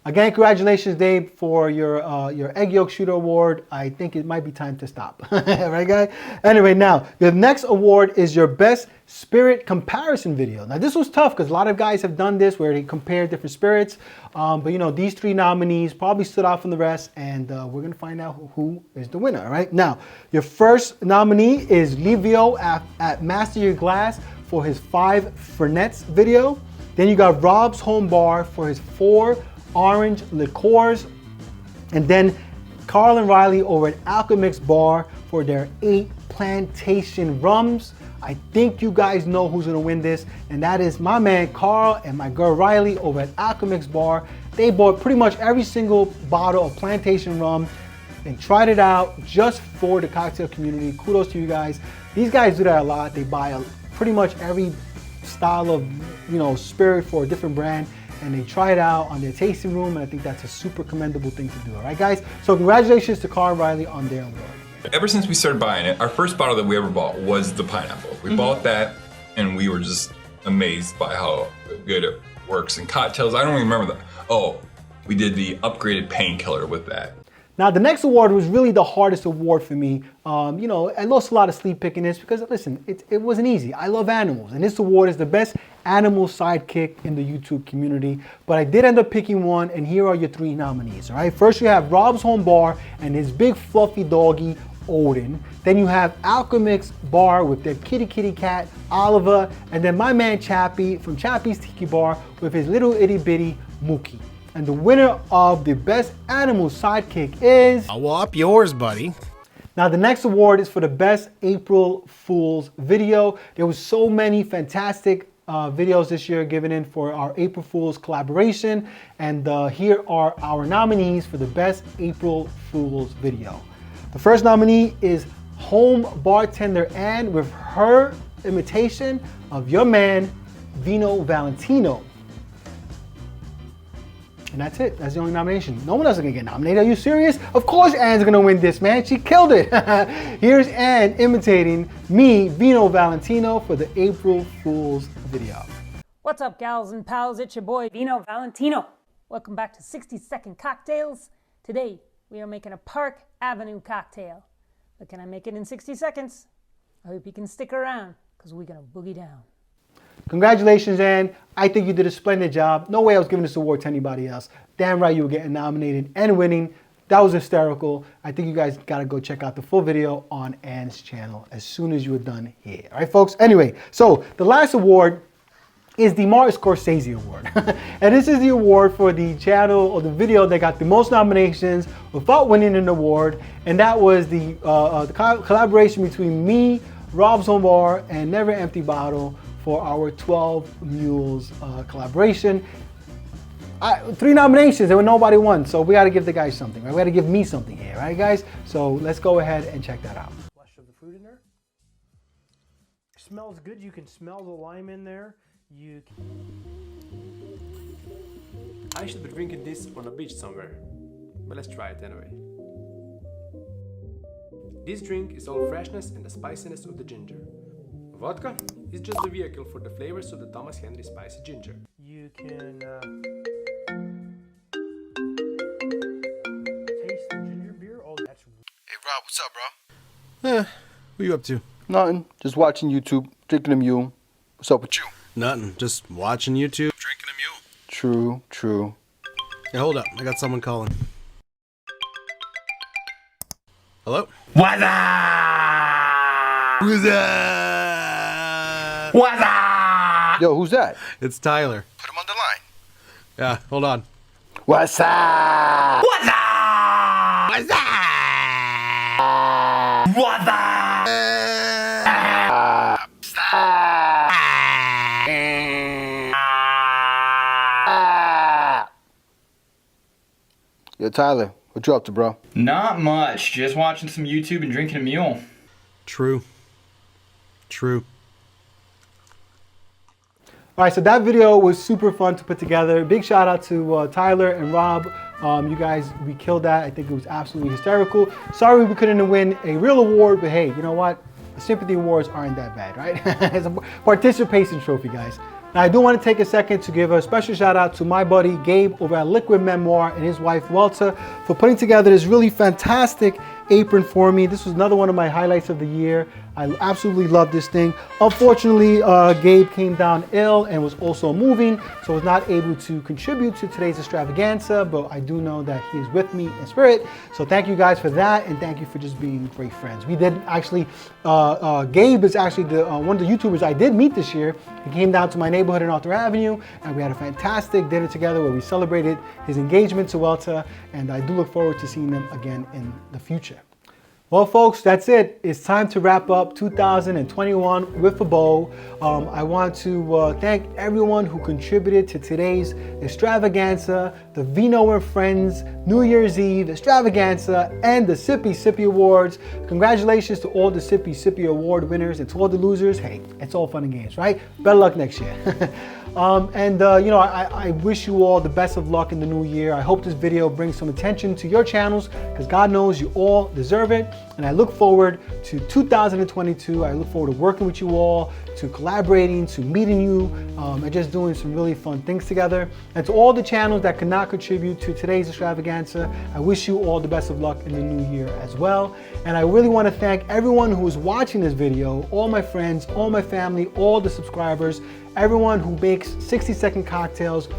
Speaker 1: Again, congratulations, Dave, for your egg yolk shooter award. I think it might be time to stop. Right, guys? Anyway, now, the next award is your best spirit comparison video. Now, this was tough because a lot of guys have done this where they compare different spirits. But, you know, these three nominees probably stood out from the rest, and we're going to find out who is the winner, all right? Now, your first nominee is Livio at Master Your Glass for his 5 Fernets video. Then you got Rob's Home Bar for his 4 orange liqueurs. And then Carl and Riley over at Alchemix Bar for their 8 plantation rums. I think you guys know who's gonna win this, and that is my man Carl and my girl Riley over at Alchemix Bar. They bought pretty much every single bottle of plantation rum and tried it out just for the cocktail community. Kudos to you guys. These guys do that a lot. They buy pretty much every style of, you know, spirit for a different brand, and they try it out on their tasting room, and I think that's a super commendable thing to do. All right, guys? So congratulations to Carl and Riley on their award.
Speaker 18: Ever since we started buying it, our first bottle that we ever bought was the pineapple. We bought that, and we were just amazed by how good it works in cocktails. I don't even remember that. Oh, we did the upgraded painkiller with that.
Speaker 1: Now, the next award was really the hardest award for me. You know, I lost a lot of sleep picking this because, listen, it wasn't easy. I love animals, and this award is the best animal sidekick in the YouTube community. But I did end up picking one, and here are your 3 nominees, all right? First, you have Rob's Home Bar and his big fluffy doggy, Odin. Then you have Alchemix Bar with their kitty cat, Oliver. And then my man Chappie from Chappie's Tiki Bar with his little itty bitty Mookie. And the winner of the best animal sidekick is...
Speaker 19: I'll up yours, buddy.
Speaker 1: Now, the next award is for the best April Fool's video. There was so many fantastic videos this year given in for our April Fool's collaboration. And here are our nominees for the best April Fool's video. The first nominee is Home Bartender Ann with her imitation of your man, Vino Valentino. And that's it. That's the only nomination. No one else is gonna get nominated. Are you serious? Of course Anne's gonna win this, man. She killed it. Here's Anne imitating me, Vino Valentino, for the April Fool's video.
Speaker 21: What's up, gals and pals? It's your boy, Vino Valentino. Welcome back to 60 Second Cocktails. Today, we are making a Park Avenue cocktail. But can I make it in 60 seconds? I hope you can stick around, because we're gonna boogie down.
Speaker 1: Congratulations, Anne. I think you did a splendid job. No way I was giving this award to anybody else. Damn right you were getting nominated and winning. That was hysterical. I think you guys gotta go check out the full video on Anne's channel as soon as you are done here. All right, folks? Anyway, so the last award is the Martin Scorsese Award. And this is the award for the channel or the video that got the most nominations without winning an award. And that was the collaboration between me, Rob's Home Bar, and Never Empty Bottle for our 12 Mules collaboration. 3 nominations and nobody won, so we gotta give the guys something, right? We gotta give me something here, right, guys? So let's go ahead and check that out.
Speaker 11: Flush of the fruit in there. Smells good. You can smell the lime in there.
Speaker 23: I should be drinking this on a beach somewhere, but let's try it anyway. This drink is all freshness and the spiciness of the ginger. Vodka is just the vehicle for the flavors of the Thomas Henry spicy ginger.
Speaker 11: You can taste the ginger beer. Oh, that's...
Speaker 19: Hey, Rob, what's up, bro? What are you up to?
Speaker 1: Nothing. Just watching YouTube, drinking a mule. What's up with you?
Speaker 19: Nothing. Just watching YouTube, drinking a mule.
Speaker 1: True, true.
Speaker 19: Hey, hold up. I got someone calling. Hello?
Speaker 24: What's up?
Speaker 19: Who's that?
Speaker 24: What's up?
Speaker 1: Yo, who's that?
Speaker 19: It's Tyler. Put him on the line. Yeah, hold on.
Speaker 1: What's up?
Speaker 24: What's up? What's up? What's up?
Speaker 1: Yo, Tyler, what you up to, bro?
Speaker 25: Not much. Just watching some YouTube and drinking a mule.
Speaker 19: True. True.
Speaker 1: All right, so that video was super fun to put together. Big shout out to Tyler and Rob. You guys, we killed that. I think it was absolutely hysterical. Sorry we couldn't win a real award, but hey, you know what? The sympathy awards aren't that bad, right? It's a participation trophy, guys. And I do want to take a second to give a special shout out to my buddy Gabe over at Liquid Memoir and his wife Welta for putting together this really fantastic apron for me. This was another one of my highlights of the year. I absolutely love this thing. Unfortunately, Gabe came down ill and was also moving, so was not able to contribute to today's extravaganza, but I do know that he is with me in spirit. So thank you guys for that, and thank you for just being great friends. We did actually, Gabe is actually one of the YouTubers I did meet this year. He came down to my neighborhood in Arthur Avenue, and we had a fantastic dinner together where we celebrated his engagement to Welta, and I do look forward to seeing them again in the future. Well, folks, that's it. It's time to wrap up 2021 with a bow. I want to thank everyone who contributed to today's extravaganza, the Vino Friends New Year's Eve extravaganza, and the Sippy Sippy Awards. Congratulations to all the Sippy Sippy Award winners, and to all the losers. Hey, it's all fun and games, right? Better luck next year. You know, I wish you all the best of luck in the new year. I hope this video brings some attention to your channels, because God knows you all deserve it. And I look forward to 2022. I look forward to working with you all, to collaborating, to meeting you, and just doing some really fun things together. And to all the channels that could not contribute to today's extravaganza, I wish you all the best of luck in the new year as well. And I really want to thank everyone who is watching this video, all my friends, all my family, all the subscribers, everyone who makes 60-second cocktails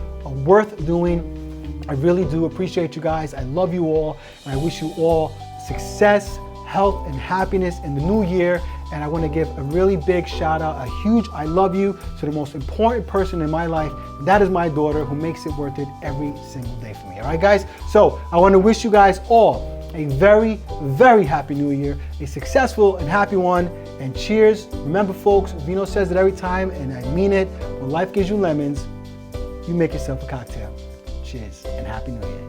Speaker 1: worth doing. I really do appreciate you guys. I love you all, and I wish you all success, health, and happiness in the new year. And I want to give a really big shout out, a huge I love you to the most important person in my life. That is my daughter, who makes it worth it every single day for me. All right, guys? So I want to wish you guys all a very, very happy new year, a successful and happy one, and cheers. Remember, folks, Vino says it every time, and I mean it. When life gives you lemons, you make yourself a cocktail. Cheers and happy new year.